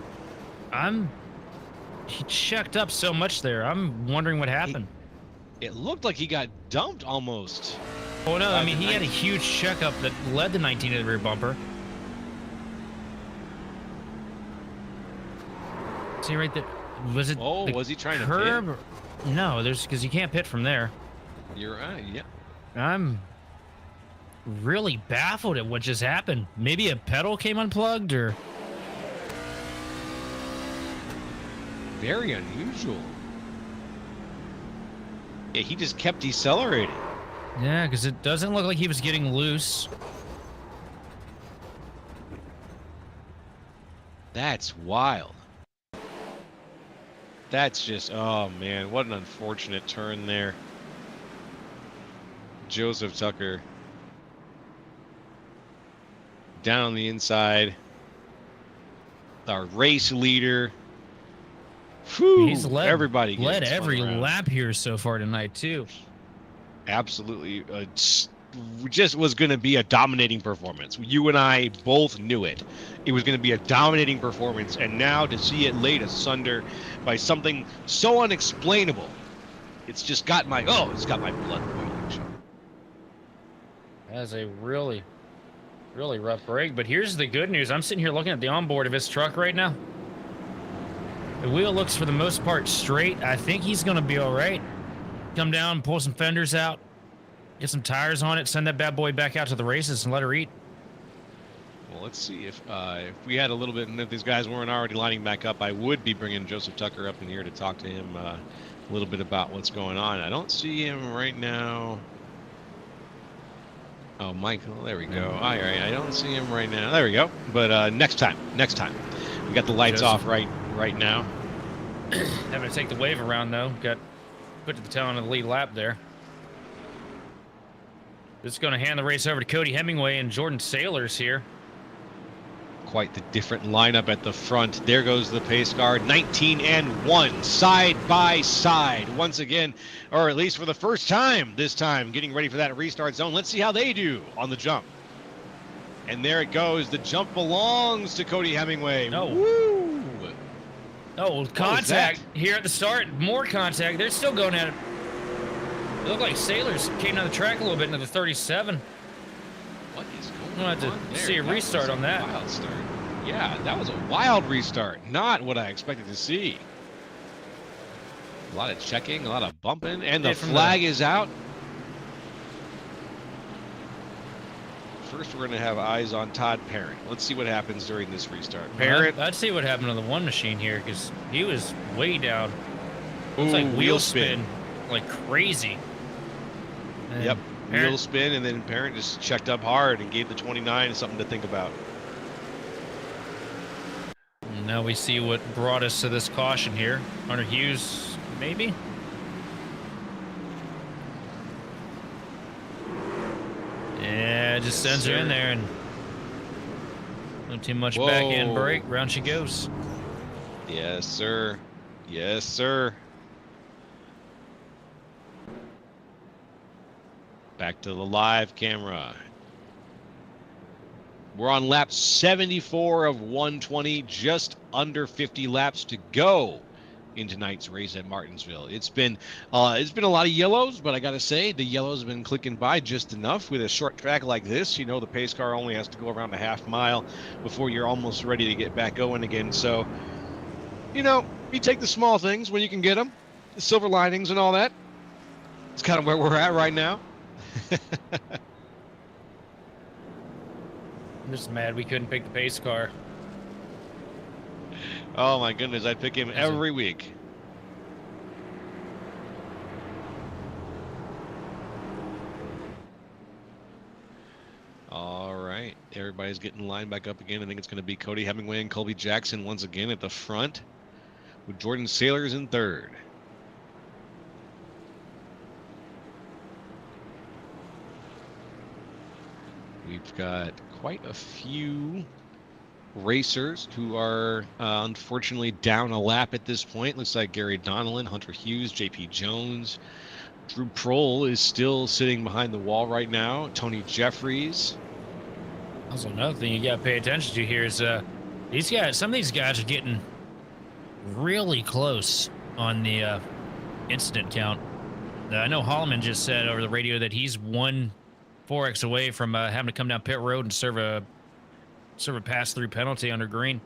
He checked up so much there. I'm wondering what happened. It looked like he got dumped almost. Oh no, I mean he had a huge checkup that led the 19 to the rear bumper. See right there? Was it? Oh, was he trying to curb? pit? No, there's because you can't pit from there. You're right. Yeah. I'm really baffled at what just happened. Maybe a pedal came unplugged, or Very unusual. Yeah, he just kept decelerating. yeah, because it doesn't look like he was getting loose. That's wild. That's just, oh man, what an unfortunate turn there. Joseph Tucker down on the inside. Our race leader. Whew, He's everybody led getting spun every around. lap here so far tonight too. Absolutely. Just was going to be a dominating performance. You and I both knew it. It was going to be a dominating performance, and now to see it laid asunder by something so unexplainable, it's just got my it's got my blood boiling, Sean. That's a really rough break. But here's the good news. I'm sitting here looking at the onboard of his truck right now. The wheel looks for the most part straight. I think he's going to be all right. Come down, pull some fenders out, get some tires on it, send that bad boy back out to the races and let her eat. Well, let's see if we had a little bit, and if these guys weren't already lining back up, I would be bringing Joseph Tucker up in here to talk to him a little bit about what's going on. I don't see him right now. Oh, Michael, there we go. All right, I don't see him right now. There we go. But next time. We got the lights off right now. Having to take the wave around though. Got put to the tail end of the lead lap there. Just going to hand the race over to Cody Hemingway and Jordan Sailors here. Quite the different lineup at the front. There goes the pace car, 19 and 1, side by side once again, or at least for the first time this time, getting ready for that restart zone. Let's see how they do on the jump. And there it goes. The jump belongs to Cody Hemingway. No. Woo! Oh, contact here at the start. More contact. They're still going at it. It looked like Sailors came down the track a little bit into the 37. What is going on? I'm going to have to there? see a restart on that. Wild start. Yeah, that was a wild restart. Not what I expected to see. A lot of checking, a lot of bumping, and the flag is out. First, we're going to have eyes on Todd Parent. Let's see what happens during this restart. Parent. I'd see what happened on the one machine here because he was way down. It's like wheel spin like crazy. And yep, Parent, wheel spin, and then Parent just checked up hard and gave the 29 something to think about. Now we see what brought us to this caution here. Hunter Hughes, maybe? Yeah, just sends her in there and not too much back end brake. Round she goes. Yes, sir. Yes, sir. Back to the live camera. We're on lap 74 of 120, just under 50 laps to go in tonight's race at Martinsville. It's been a lot of yellows, but I gotta say the yellows have been clicking by just enough. With a short track like this, you know, the pace car only has to go around a half mile before you're almost ready to get back going again. So, you know, you take the small things when you can get them, the silver linings and all that. It's kind of where we're at right now. I'm just mad we couldn't pick the pace car. Oh my goodness, I'd pick him every week. All right, everybody's getting lined back up again. I think it's going to be Cody Hemingway and Colby Jackson once again at the front, with Jordan Sailors in third. We've got quite a few racers who are unfortunately down a lap at this point. Looks like Gary Donnellan, Hunter Hughes, JP Jones. Drew Prohl is still sitting behind the wall right now. Tony Jeffries. Also, another thing you got to pay attention to here is these guys. Some of these guys are getting really close on the incident count. I know Holloman just said over the radio that he's 4x away from having to come down pit road and serve a pass-through penalty under green.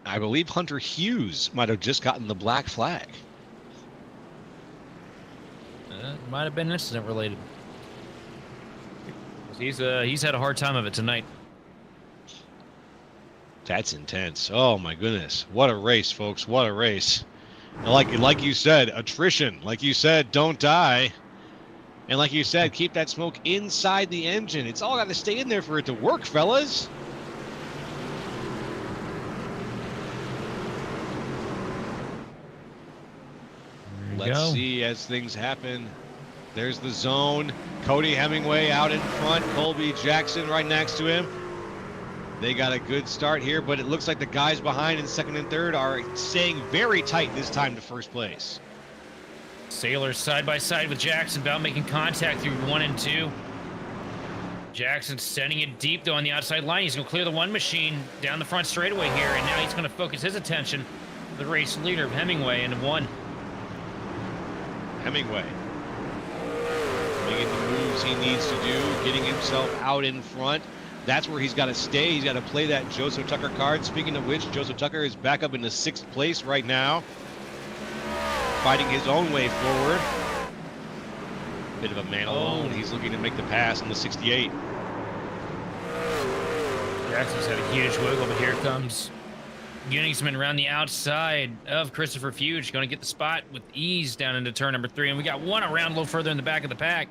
I believe Hunter Hughes might have just gotten the black flag. Might have been incident related. He's had a hard time of it tonight. That's intense. Oh my goodness. What a race, folks. What a race. Like you said, attrition. Like you said, don't die. And like you said, keep that smoke inside the engine. It's all got to stay in there for it to work, fellas. Let's see as things happen. There's the zone. Cody Hemingway out in front. Colby Jackson right next to him. They got a good start here, but it looks like the guys behind in second and third are staying very tight this time to first place. Sailors side by side with Jackson, about making contact through 1 and 2. Jackson sending it deep, though, on the outside line. He's going to clear the one machine down the front straightaway here, and now he's going to focus his attention, the race leader of Hemingway, into 1. Hemingway making the moves he needs to do, getting himself out in front. That's where he's got to stay. He's got to play that Joseph Tucker card. Speaking of which, Joseph Tucker is back up into 6th place right now, fighting his own way forward. Bit of a man alone. He's looking to make the pass on the 68. Jackson's had a huge wiggle, but here comes Uningsman around the outside of Christopher Fuge. Going to get the spot with ease down into turn number 3. And we got one around a little further in the back of the pack.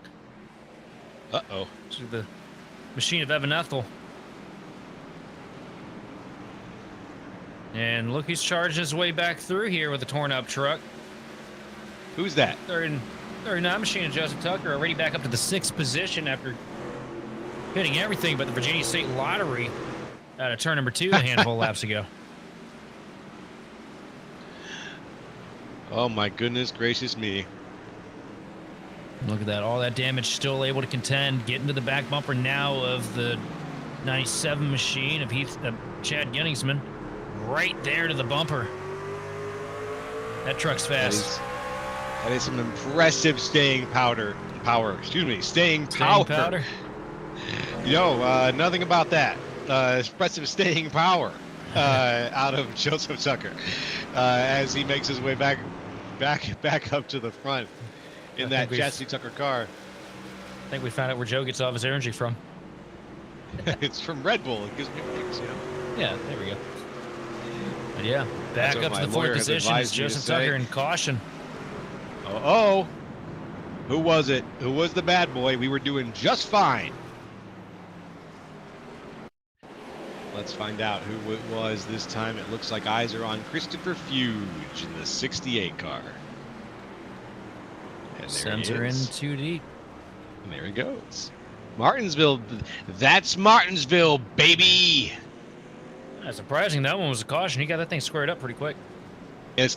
Uh-oh. To the machine of Evan Ethel. And look who's charging his way back through here with a torn up truck. Who's that? 39 machine of Joseph Tucker, already back up to the 6th position after hitting everything but the Virginia State Lottery out of turn number 2 a handful of laps ago. Oh my goodness gracious me. Look at that, all that damage, still able to contend, getting to the back bumper now of the 97 machine of Chad Gunningsman, right there to the bumper. That truck's fast. That is some impressive staying powder. Staying power. Nothing about that. Impressive staying power out of Joseph Tucker as he makes his way back up to the front in that Chasity Tucker car. I think we found out where Joe gets all of his energy from. It's from Red Bull. It gives me kicks, Yeah, there we go. But yeah, back up to the 4th position is Joseph Tucker in caution. Oh, who was it? Who was the bad boy? We were doing just fine. Let's find out who it was this time. It looks like eyes are on Christopher Fuge in the 68 car. And Center in too deep. And there he goes. Martinsville. That's Martinsville, baby. That's surprising. That one was a caution. He got that thing squared up pretty quick. Yes,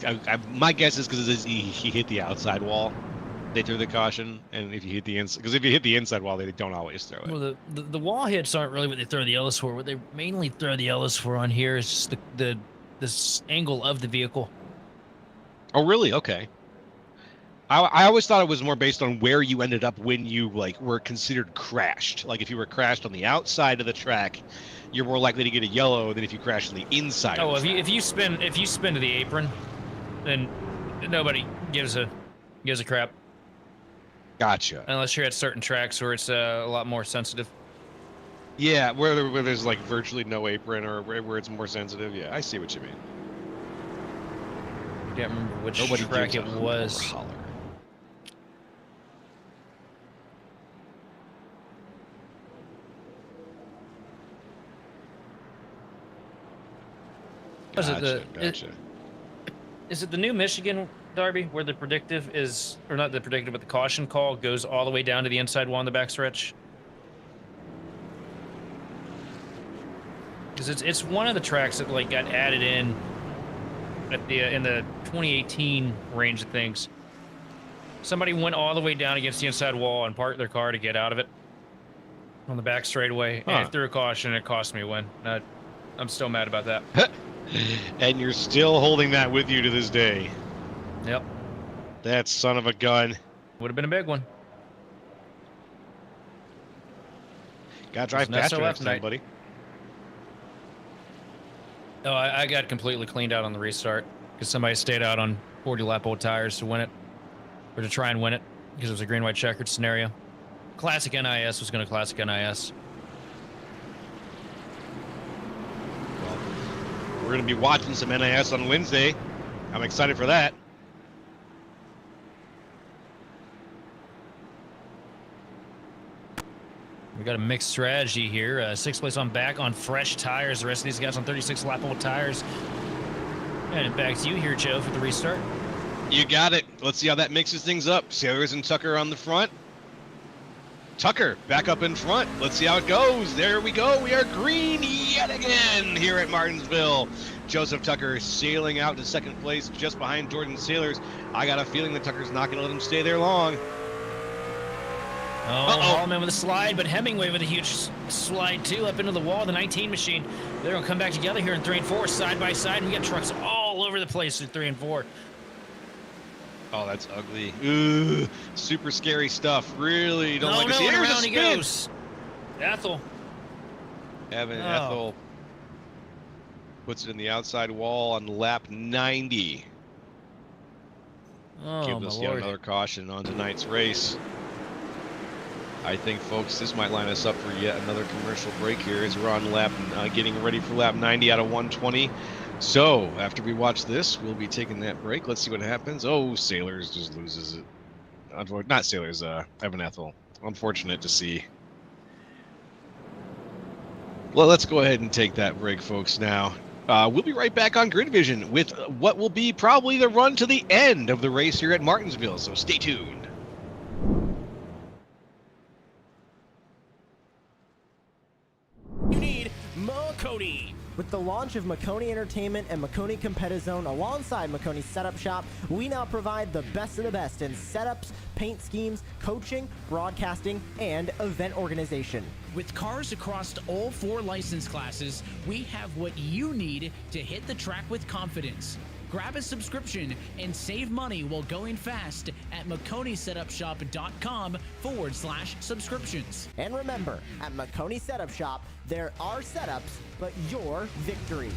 my guess is because he hit the outside wall. They threw the caution, and if you hit the inside, because if you hit the inside wall, they don't always throw it. Well, the wall hits aren't really what they throw the yellows for. What they mainly throw the yellows for on here is just this angle of the vehicle. Oh, really? Okay. I always thought it was more based on where you ended up when you were considered crashed. Like if you were crashed on the outside of the track, you're more likely to get a yellow than if you crash on the inside. Oh, of the if you spin to the apron, then nobody gives a crap. Gotcha. Unless you're at certain tracks where it's a lot more sensitive. Yeah, where there's like virtually no apron or where it's more sensitive. Yeah, I see what you mean. I can't remember which track it was. Gotcha. Is it the New Michigan Derby where the predictive is, or not the predictive, but the caution call goes all the way down to the inside wall on the backstretch? Because it's one of the tracks that got added in at in the 2018 range of things. Somebody went all the way down against the inside wall and parked their car to get out of it on the back straightaway, and threw a caution, and it cost me a win. I'm still mad about that. And you're still holding that with you to this day. Yep. That son of a gun. Would have been a big one. Gotta drive faster next time, buddy. Oh, I got completely cleaned out on the restart because somebody stayed out on 40-lap old tires to win it, or to try and win it, because it was a green-white checkered scenario. Classic NIS was going to classic NIS. Well, we're going to be watching some NIS on Wednesday. I'm excited for that. We got a mixed strategy here. 6th place on back on fresh tires. The rest of these guys on 36-lap old tires. And back to you here, Joe, for the restart. You got it. Let's see how that mixes things up. Sailors and Tucker on the front. Tucker back up in front. Let's see how it goes. There we go. We are green yet again here at Martinsville. Joseph Tucker sailing out to second place just behind Jordan Sailors. I got a feeling that Tucker's not going to let him stay there long. Hallman with a slide, but Hemingway with a huge slide too up into the wall. The 19 machine. They're going to come back together here in 3 and 4 side by side. We got trucks all over the place in 3 and 4. Oh, that's ugly. Ooh, super scary stuff. Really don't like to see it. Here's a Around he spin. goes. Ethel. Ethel puts it in the outside wall on lap 90. Oh, Give my us Lord. another caution on tonight's race. I think, folks, this might line us up for yet another commercial break here as we're on lap, getting ready for lap 90 out of 120. So, after we watch this, we'll be taking that break. Let's see what happens. Oh, Sailors just loses it. Not Sailors, Evan Ethel. Unfortunate to see. Well, let's go ahead and take that break, folks, now. We'll be right back on Grid Vision with what will be probably the run to the end of the race here at Martinsville, so stay tuned. You need Marconi. With the launch of Marconi Entertainment and Marconi Competizone alongside Marconi Setup Shop, we now provide the best of the best in setups, paint schemes, coaching, broadcasting, and event organization. With cars across all 4 license classes, we have what you need to hit the track with confidence. Grab a subscription and save money while going fast at MarconiSetupShop.com/subscriptions. And remember, at Marconi Setup Shop, there are setups, but your victories.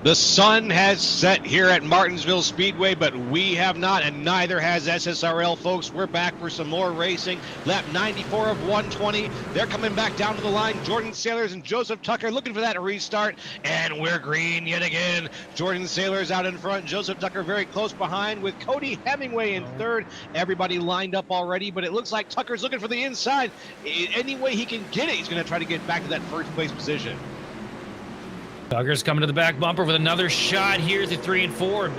The sun has set here at Martinsville Speedway, but we have not, and neither has SSRL, folks. We're back for some more racing. Lap 94 of 120. They're coming back down to the line. Jordan Sailors and Joseph Tucker looking for that restart, and we're green yet again. Jordan Sailors out in front. Joseph Tucker very close behind with Cody Hemingway in third. Everybody lined up already, but it looks like Tucker's looking for the inside. Any way he can get it, he's going to try to get back to that first place position. Tucker's coming to the back bumper with another shot here through 3 and 4.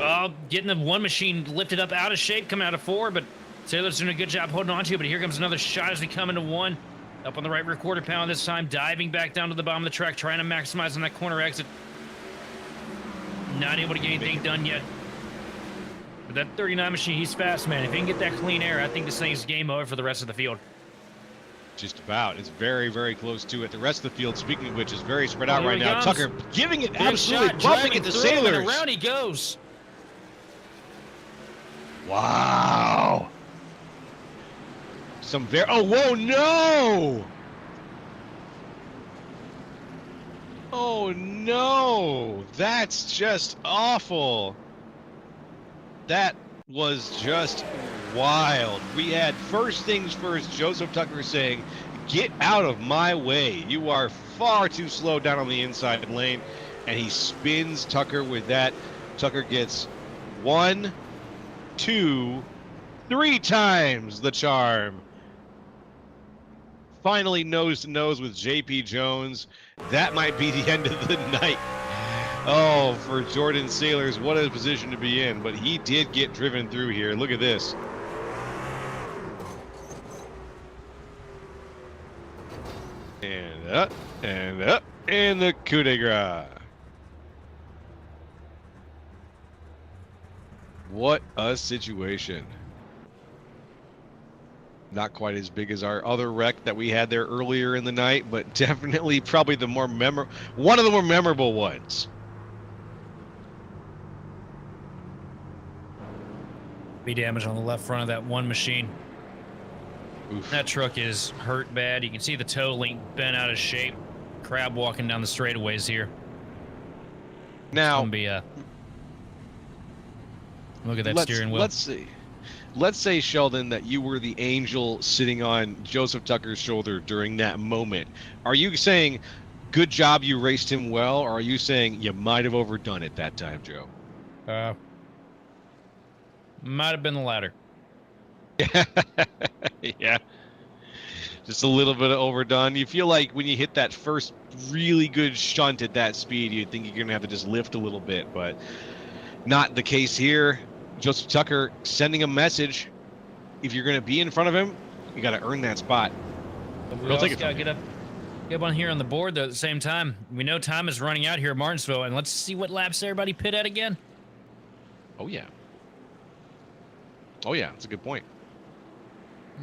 Getting the one machine lifted up out of shape, coming out of 4, but Sailor's doing a good job holding on to it. But here comes another shot as we come into 1. Up on the right rear quarter pound this time, diving back down to the bottom of the track, trying to maximize on that corner exit. Not able to get anything done yet. But that 39 machine, he's fast, man. If he can get that clean air, I think this thing's game over for the rest of the field. Just about. It's very, very close to it. The rest of the field, speaking of which, is very spread out right now. Comes. Tucker giving it Big absolutely shot, bumping driving it to through, Sailors. and around he goes. Wow. Some very. Oh, whoa, no. Oh, no. That's just awful. That was just wild. We had first things first, Joseph Tucker saying, "Get out of my way. You are far too slow down on the inside lane." And he spins Tucker with that. Tucker gets 1, 2, 3 times the charm. finally nose to nose with JP Jones. That might be the end of the night. Oh, for Jordan Sailors, what a position to be in. But he did get driven through here. Look at this. And up, and up, and the coup de grace. What a situation. Not quite as big as our other wreck that we had there earlier in the night, but definitely probably the more one of the more memorable ones. Be damage on the left front of that one machine. Oof. That truck is hurt bad. You can see the toe link bent out of shape. Crab walking down the straightaways here. Now, Look at that steering wheel. Let's say, Sheldon, that you were the angel sitting on Joseph Tucker's shoulder during that moment. Are you saying, good job, you raced him well, or are you saying you might have overdone it that time, Joe? Might have been the latter. Yeah. Just a little bit of overdone. You feel like when you hit that first really good shunt at that speed, you think you're going to have to just lift a little bit, but not the case here. Joseph Tucker sending a message. If you're going to be in front of him, you got to earn that spot. We also got to get up on here on the board, though, at the same time. We know time is running out here at Martinsville, and let's see what laps everybody pit at again. Oh, yeah. Oh, yeah. That's a good point.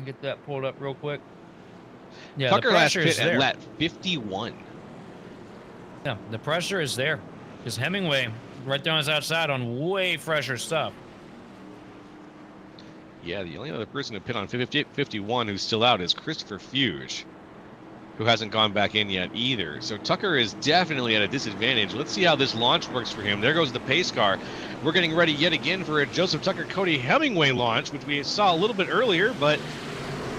Get that pulled up real quick. Yeah, Tucker the last pressure is pit there. at lap 51. Yeah, the pressure is there. Because Hemingway, right there on his outside on way fresher stuff. Yeah, the only other person to pit on 51 who's still out is Christopher Fuge, who hasn't gone back in yet either. So Tucker is definitely at a disadvantage. Let's see how this launch works for him. There goes the pace car. We're getting ready yet again for a Joseph Tucker Cody Hemingway launch, which we saw a little bit earlier, but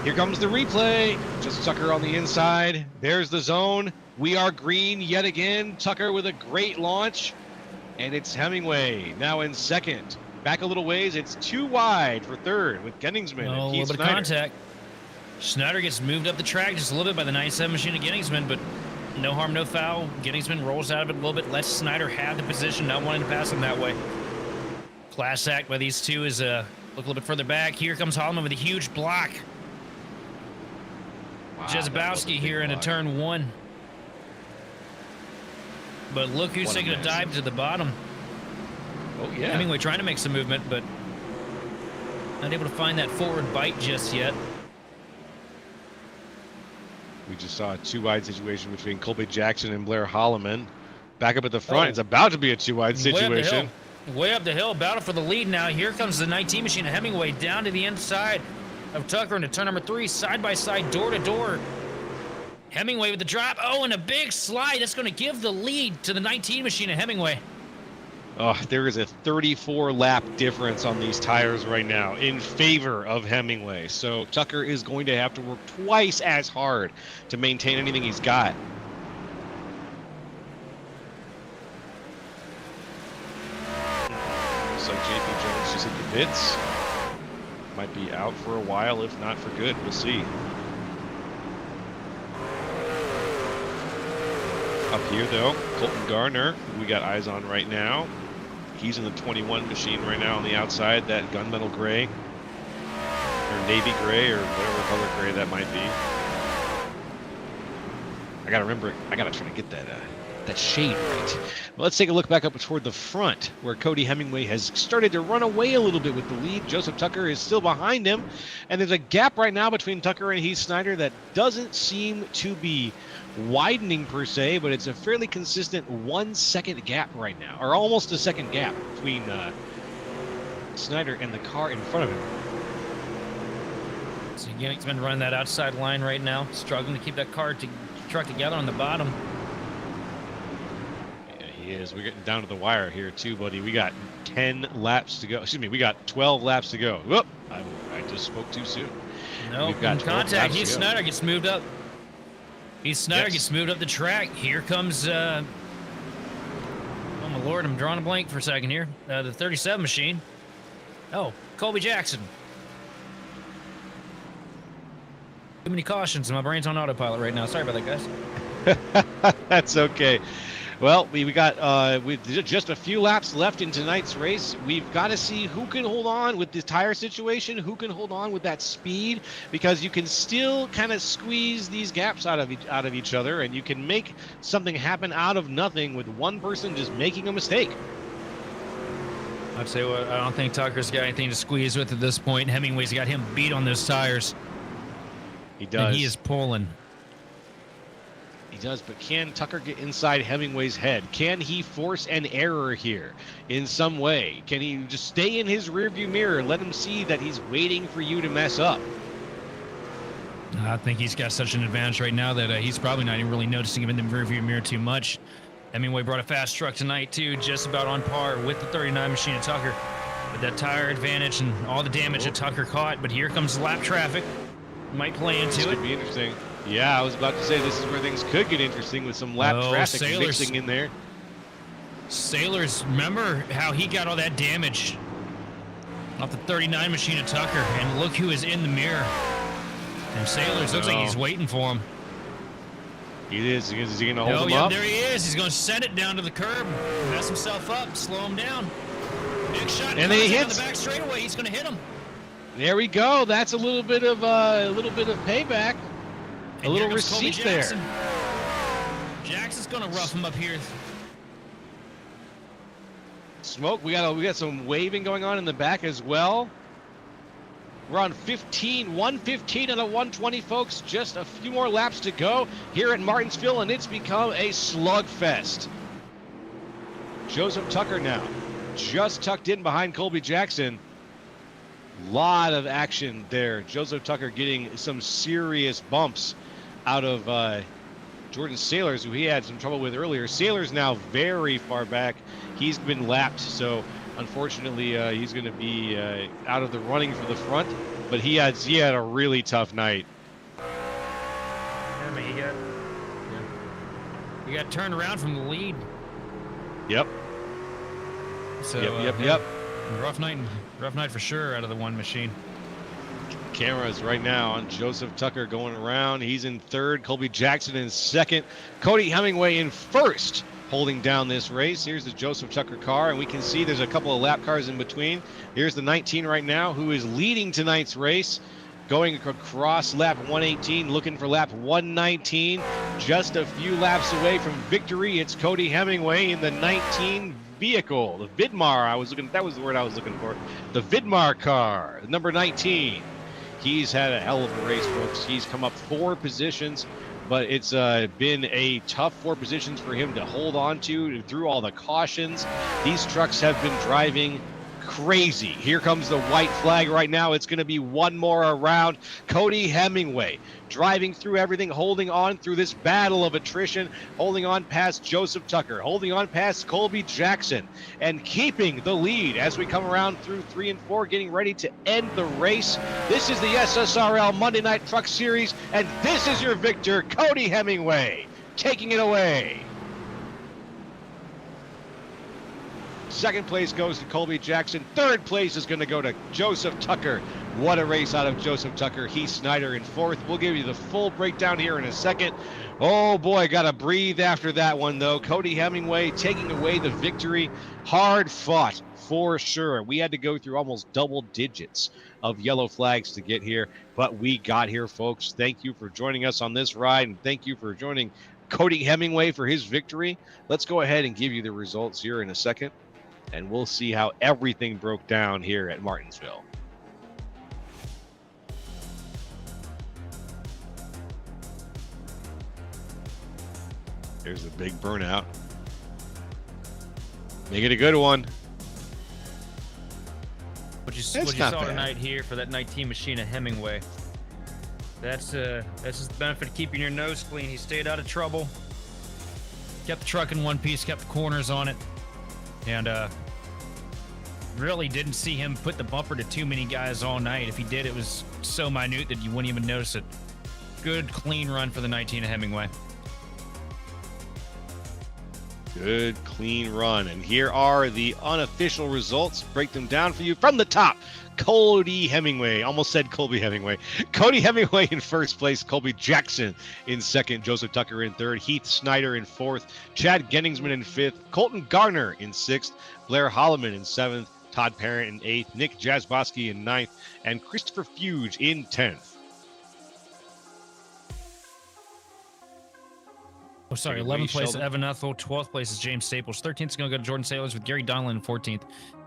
here comes the replay. Joseph Tucker on the inside. There's the zone. We are green yet again. Tucker with a great launch, and it's Hemingway now in second. Back a little ways, it's too wide for third with Genningsman and A Keith little bit of Snyder. contact. Schneider gets moved up the track just a little bit by the 97 machine of Genningsman, but no harm, no foul. Genningsman rolls out of it a little bit, lets Snyder have the position, not wanting to pass him that way. Class act by these two is look a little bit further back. Here comes Holloman with a huge block. Wow, Jezebowski here into turn one. But look who's What a taking a mess. dive to the bottom. Oh, yeah. Hemingway trying to make some movement, but not able to find that forward bite just yet. We just saw a two-wide situation between Colby Jackson and Blair Holloman. Back up at the front. Oh. It's about to be a two-wide situation. Way up the hill, battle for the lead now. Here comes the 19 machine of Hemingway down to the inside of Tucker into turn number 3, side by side, door to door. Hemingway with the drop. Oh, and a big slide. That's going to give the lead to the 19 machine of Hemingway. Oh, there is a 34-lap difference on these tires right now in favor of Hemingway. So Tucker is going to have to work twice as hard to maintain anything he's got. Looks like JP Jones just hit the pits. Might be out for a while, if not for good. We'll see. Up here, though, Colton Garner, who we got eyes on right now. He's in the 21 machine right now on the outside, that gunmetal gray, or navy gray, or whatever color gray that might be. I gotta remember, I gotta try to get that shade right. Well, let's take a look back up toward the front, where Cody Hemingway has started to run away a little bit with the lead. Joseph Tucker is still behind him, and there's a gap right now between Tucker and Heath Snyder that doesn't seem to be widening per se, but it's a fairly consistent 1 second gap right now, or almost a second gap between Snyder and the car in front of him. So again, he's been running that outside line right now, struggling to keep that truck together on the bottom. Yeah, he is. We're getting down to the wire here too, buddy. We got 10 laps to go. Excuse me, we got 12 laps to go. Whoop! I just spoke too soon. No, We've got in 12 contact. laps Heath to go. Snyder gets moved up. Heath Snyder Yes. gets moved up the track. Here comes, oh my lord, I'm drawing a blank for a second here. The 37 machine. Oh, Colby Jackson. Too many cautions. My brain's on autopilot right now. Sorry about that, guys. That's okay. Well, we got with just a few laps left in tonight's race. We've got to see who can hold on with the tire situation, who can hold on with that speed, because you can still kind of squeeze these gaps out of each other, and you can make something happen out of nothing with one person just making a mistake. I'd say what, I don't think Tucker's got anything to squeeze with at this point. Hemingway's got him beat on those tires. He does. And he is pulling. He does, but can Tucker get inside Hemingway's head? Can he force an error here in some way? Can he just stay in his rearview mirror, let him see that he's waiting for you to mess up? I think he's got such an advantage right now that he's probably not even really noticing him in the rearview mirror too much. Hemingway brought a fast truck tonight, too, just about on par with the 39 machine of Tucker. With that tire advantage and all the damage that Tucker caught, but here comes lap traffic. Might play into This it. could be interesting. Yeah, I was about to say this is where things could get interesting with some lap traffic Sailors. mixing in there. Sailors, remember how he got all that damage off the 39 machine of Tucker, and look who is in the mirror. And Sailors looks like he's waiting for him. He is. Is he going to hold him Yeah, up? there he is. He's going to send it down to the curb, mess himself up, slow him down. Big shot. And then he on hits. the back straightaway. He's going to hit him. There we go. That's a little bit of payback. And A little here comes Colby receipt there. Jackson. Jackson's going to rough him up here. Smoke. We got some waving going on in the back as well. We're on 115 and a 120, folks. Just a few more laps to go here at Martinsville, and it's become a slugfest. Joseph Tucker now just tucked in behind Colby Jackson. Lot of action there. Joseph Tucker getting some serious bumps out of Jordan Sailors, who he had some trouble with earlier. Sailors now very far back. He's been lapped, so unfortunately he's going to be out of the running for the front. But he had a really tough night. I mean, he got turned around from the lead. Yep. So, Yep. Rough night for sure out of the one machine. Cameras right now on Joseph Tucker going around. He's in third. Colby Jackson in second. Cody Hemingway in first, holding down this race. Here's the Joseph Tucker car, and we can see there's a couple of lap cars in between. Here's the 19 right now, who is leading tonight's race, going across lap 118, looking for lap 119. Just a few laps away from victory. It's Cody Hemingway in the 19 vehicle, the Vidmar. That was the word I was looking for. The Vidmar car, number 19. He's had a hell of a race, folks. He's come up 4 positions, but it's been a tough 4 positions for him to hold on to through all the cautions. These trucks have been driving crazy. Here comes the white flag right now. It's going to be one more around. Cody Hemingway driving through everything, holding on through this battle of attrition, holding on past Joseph Tucker, holding on past Colby Jackson, and keeping the lead as we come around through 3 and 4, getting ready to end the race. This is the SSRL Monday Night Truck Series, and this is your victor, Cody Hemingway, taking it away. Second place goes to Colby Jackson. Third place is going to go to Joseph Tucker. What a race out of Joseph Tucker. Heath Snyder in fourth. We'll give you the full breakdown here in a second. Oh boy, got to breathe after that one though. Cody Hemingway taking away the victory. Hard fought for sure. We had to go through almost double digits of yellow flags to get here, but we got here, folks. Thank you for joining us on this ride, and thank you for joining Cody Hemingway for his victory. Let's go ahead and give you the results here in a second, and we'll see how everything broke down here at Martinsville. There's a big burnout. Make it a good one. What you It's not saw bad. tonight here for that 19 machine of Hemingway. That's just the benefit of keeping your nose clean. He stayed out of trouble. Kept the truck in one piece, kept the corners on it, and really didn't see him put the bumper to too many guys all night. If he did, it was so minute that you wouldn't even notice it. Good, clean run for the 19 of Hemingway. Good, clean run. And here are the unofficial results. Break them down for you from the top. Cody Hemingway, almost said Colby Hemingway. Cody Hemingway in first place. Colby Jackson in second. Joseph Tucker in third. Heath Snyder in fourth. Chad Genningsman in fifth. Colton Garner in sixth. Blair Holloman in seventh. Todd Parent in eighth. Nick Jazboski in ninth. And Christopher Fuge in 10th. Oh, sorry. 11th place is Evan Ethel. 12th place is James Staples. 13th is going to go to Jordan Sailors with Gary Donlin in 14th.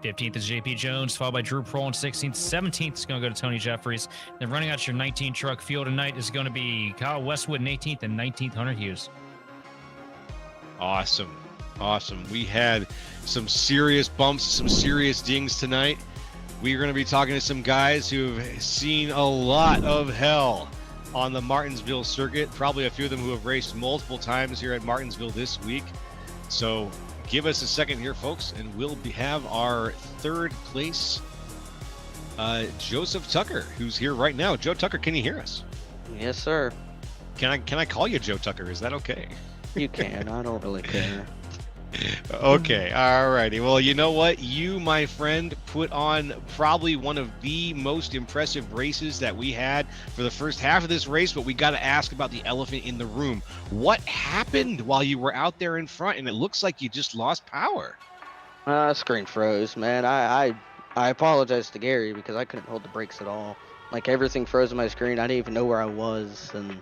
15th is JP Jones, followed by Drew Prohl in 16th. 17th is going to go to Tony Jeffries. Then running out your 19 truck field tonight is going to be Kyle Westwood in 18th and 19th, Hunter Hughes. Awesome. We had some serious bumps, some serious dings tonight. We're going to be talking to some guys who've seen a lot of hell on the Martinsville circuit, probably a few of them who have raced multiple times here at Martinsville this week. So give us a second here, folks, and we'll have our third place, Joseph Tucker, who's here right now. Joe Tucker, can you hear us? Yes, sir. Can I call you Joe Tucker? Is that okay? You can. I don't really care. Okay, all righty. Well, you know what? You, my friend, put on probably one of the most impressive races that we had for the first half of this race, but we got to ask about the elephant in the room. What happened while you were out there in front, and it looks like you just lost power? Screen froze, man. I apologize to Gary because I couldn't hold the brakes at all. Like, everything froze on my screen. I didn't even know where I was, and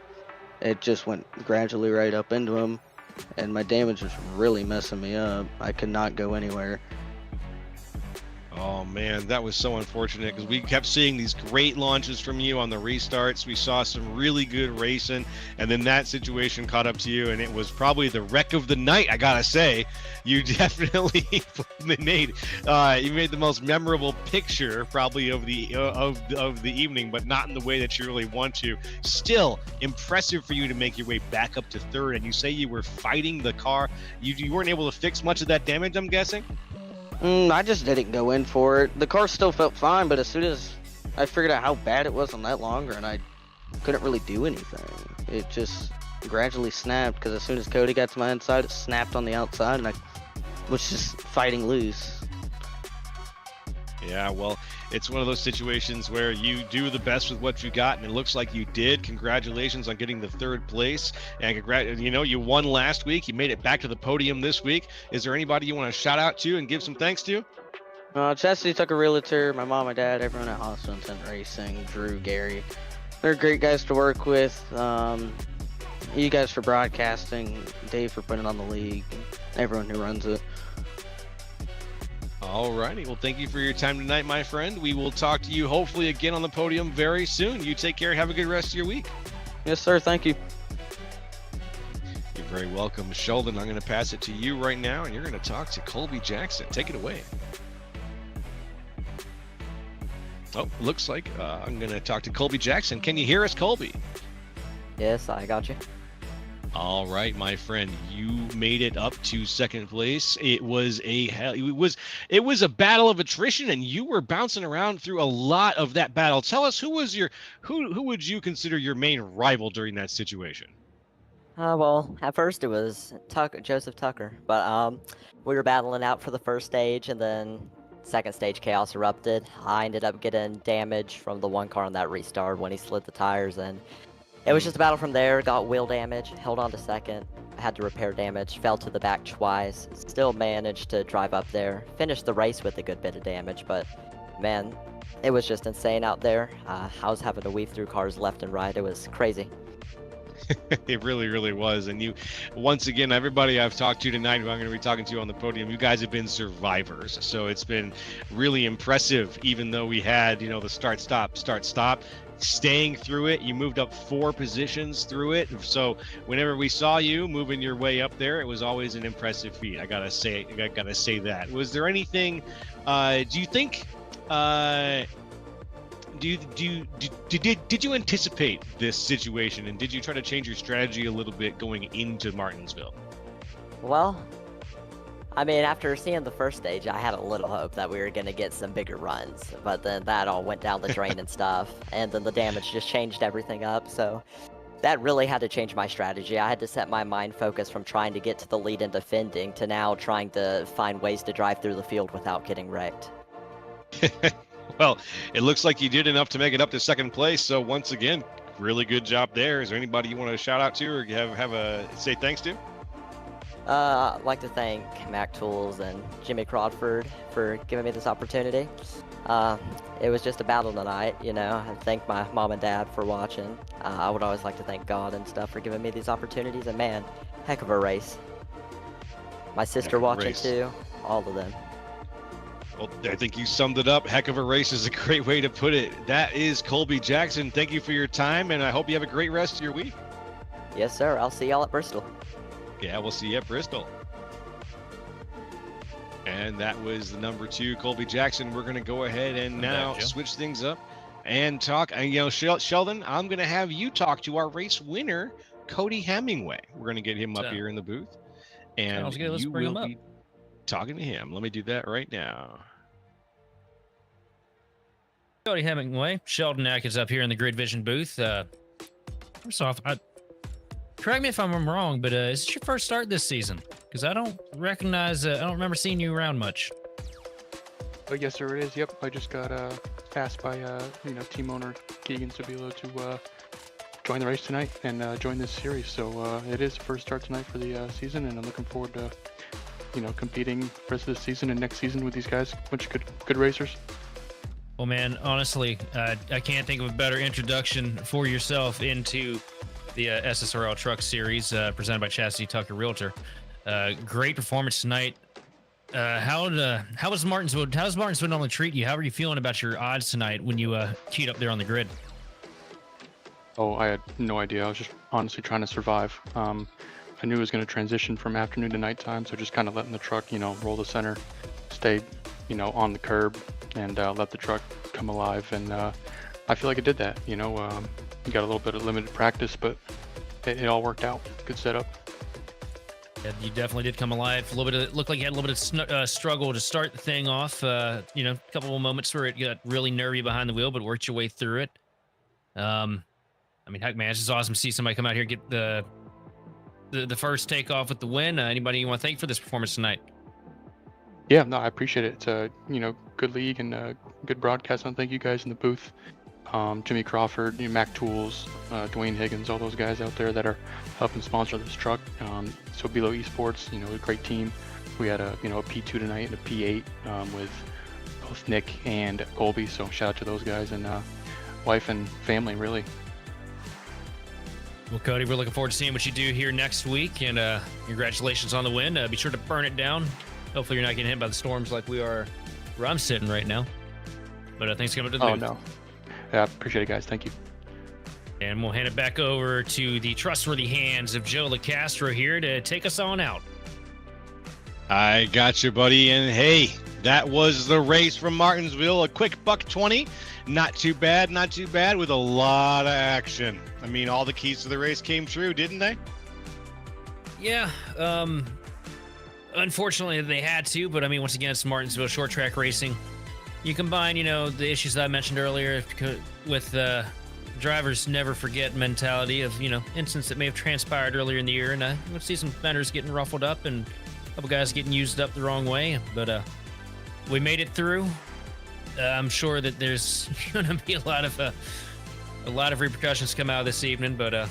it just went gradually right up into him. And my damage was really messing me up. I could not go anywhere. Oh man, that was so unfortunate because we kept seeing these great launches from you on the restarts. We saw some really good racing, and then that situation caught up to you, and it was probably the wreck of the night. I gotta say, you definitely made the most memorable picture probably of the evening, but not in the way that you really want to. Still impressive for you to make your way back up to third, and you say you were fighting the car. You weren't able to fix much of that damage, I'm guessing. I just didn't go in for it. The car still felt fine, but as soon as I figured out how bad it was on that longer, and I couldn't really do anything. It just gradually snapped, because as soon as Cody got to my inside, it snapped on the outside, and I was just fighting loose. Yeah, well, it's one of those situations where you do the best with what you got, and it looks like you did. Congratulations on getting the third place, and you won last week. You made it back to the podium this week. Is there anybody you want to shout out to and give some thanks to? Chasity, Tucker, Realtor, my mom, my dad, everyone at Austin Racing, Drew, Gary. They're great guys to work with. You guys for broadcasting, Dave for putting on the league, everyone who runs it. All righty. Well, thank you for your time tonight, my friend. We will talk to you hopefully again on the podium very soon. You take care. Have a good rest of your week. Yes, sir. Thank you. You're very welcome. Sheldon, I'm going to pass it to you right now, and you're going to talk to Colby Jackson. Take it away. Oh, looks like I'm going to talk to Colby Jackson. Can you hear us, Colby? Yes, I got you. All right, my friend, you made it up to second place. It was a battle of attrition, and you were bouncing around through a lot of that battle. Tell us, who would you consider your main rival during that situation? Well, at first it was Joseph Tucker, but we were battling out for the first stage, and then second stage chaos erupted. I ended up getting damage from the one car on that restart when he slid the tires, and it was just a battle from there. Got wheel damage, held on to second. I had to repair damage, fell to the back twice. Still managed to drive up there. Finished the race with a good bit of damage, but man, it was just insane out there. I was having to weave through cars left and right. It was crazy. It really, really was. And you, once again, everybody I've talked to tonight, who I'm going to be talking to on the podium, you guys have been survivors. So it's been really impressive, even though we had, the start, stop. Staying through it. You moved up 4 positions through it. So whenever we saw you moving your way up there, it was always an impressive feat. I gotta say that. Was there anything, do you think, did you anticipate this situation, and did you try to change your strategy a little bit going into Martinsville? Well, I mean, after seeing the first stage, I had a little hope that we were going to get some bigger runs, but then that all went down the drain and stuff, and then the damage just changed everything up, so that really had to change my strategy. I had to set my mind focus from trying to get to the lead and defending to now trying to find ways to drive through the field without getting wrecked. Well, it looks like you did enough to make it up to second place. So once again, really good job there. Is there anybody you want to shout out to or have a say thanks to? I'd like to thank Mac Tools and Jimmy Crawford for giving me this opportunity. It was just a battle tonight, you know. I thank my mom and dad for watching. I would always like to thank God and stuff for giving me these opportunities. And man, heck of a race. My sister watching too. All of them. Well, I think you summed it up. Heck of a race is a great way to put it. That is Colby Jackson. Thank you for your time, and I hope you have a great rest of your week. Yes, sir. I'll see y'all at Bristol. Yeah, we'll see you at Bristol. And that was the number 2, Colby Jackson. We're going to go ahead and now switch things up and talk. Sheldon, I'm going to have you talk to our race winner, Cody Hemingway. We're going to get him up here in the booth. And you will be talking to him. Let me do that right now. Cody Hemingway, Sheldon Atkins up here in the Grid Vision booth. First off, correct me if I'm wrong, but is this your first start this season? Because I don't recognize, I don't remember seeing you around much. Oh, yes, sir, it is. Yep, I just got asked by team owner Keegan Sabilo to join the race tonight and join this series. So it is the first start tonight for the season, and I'm looking forward to competing the rest of the season and next season with these guys. Bunch of good racers. Well, man, honestly, I can't think of a better introduction for yourself into the SSRL Truck Series presented by Chasity Tucker Realtor. Great performance tonight. How was Martinsville? How does Martinsville normally treat you? How are you feeling about your odds tonight when you queued up there on the grid? Oh, I had no idea. I was just honestly trying to survive. I knew it was going to transition from afternoon to nighttime, so just kind of letting the truck, roll the center, stay, on the curb, and let the truck come alive. And I feel like it did that. You got a little bit of limited practice, but it all worked out. Good setup. Yeah, you definitely did come alive. A little bit. It looked like you had a little bit of struggle to start the thing off. A couple of moments where it got really nervy behind the wheel, but worked your way through it. Heck, man, it's just awesome to see somebody come out here and get the first takeoff with the win. Anybody you want to thank for this performance tonight? Yeah, no, I appreciate it. It's a good league and good broadcast. And thank you guys in the booth. Jimmy Crawford, Mac Tools, Dwayne Higgins, all those guys out there that are helping sponsor this truck. So Below Esports, a great team. We had a P2 tonight and a P8 with both Nick and Colby. So shout out to those guys and wife and family, really. Well, Cody, we're looking forward to seeing what you do here next week, and congratulations on the win. Be sure to burn it down. Hopefully you're not getting hit by the storms like we are where I'm sitting right now. But thanks for coming to the booth. No. Yeah, appreciate it, guys. Thank you. And we'll hand it back over to the trustworthy hands of Joe LaCastro here to take us on out. I got you, buddy. And hey, that was the race from Martinsville. A quick $120. Not too bad with a lot of action. I mean, all the keys to the race came true, didn't they? Yeah. Unfortunately, they had to, but once again, it's Martinsville short track racing. You combine, the issues that I mentioned earlier with drivers never forget mentality of, incidents that may have transpired earlier in the year. And I would see some fenders getting ruffled up and a couple guys getting used up the wrong way. But we made it through. I'm sure that there's going to be a lot of repercussions come out of this evening. But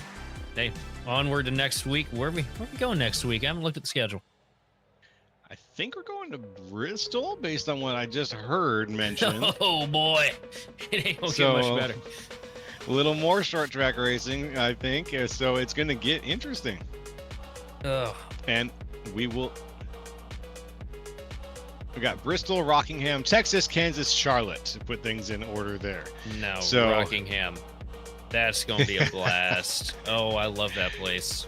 hey, onward to next week. Where are we going next week? I haven't looked at the schedule. I think we're going to Bristol based on what I just heard mentioned. Oh boy, it ain't gonna get much better. A little more short track racing, I think. So it's going to get interesting. Oh. And we got Bristol, Rockingham, Texas, Kansas, Charlotte to put things in order there. No, so, Rockingham. That's going to be a blast. Oh, I love that place.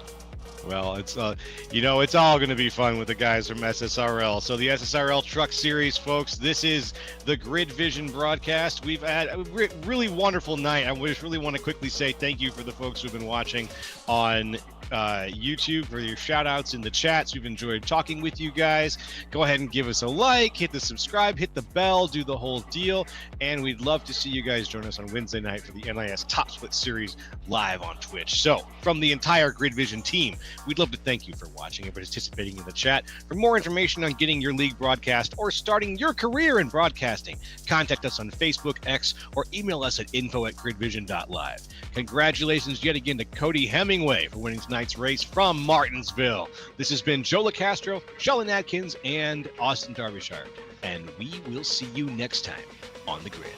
Well, it's it's all going to be fun with the guys from SSRL. So the SSRL Truck Series, folks, this is the Grid Vision broadcast. We've had a really wonderful night. I just really want to quickly say thank you for the folks who've been watching on YouTube, for your shout outs in the chats. We've enjoyed talking with you guys. Go ahead and give us a like, hit the subscribe, hit the bell, do the whole deal. And we'd love to see you guys join us on Wednesday night for the NIS Top Split Series live on Twitch. So from the entire Grid Vision team, we'd love to thank you for watching and participating in the chat. For more information on getting your league broadcast or starting your career in broadcasting, contact us on Facebook, X, or email us at info@gridvision.live. Congratulations yet again to Cody Hemingway for winning tonight's race from Martinsville. This has been Joe LaCastro, Sheldon Atkins, and Austin Darbyshire. And we will see you next time on the grid.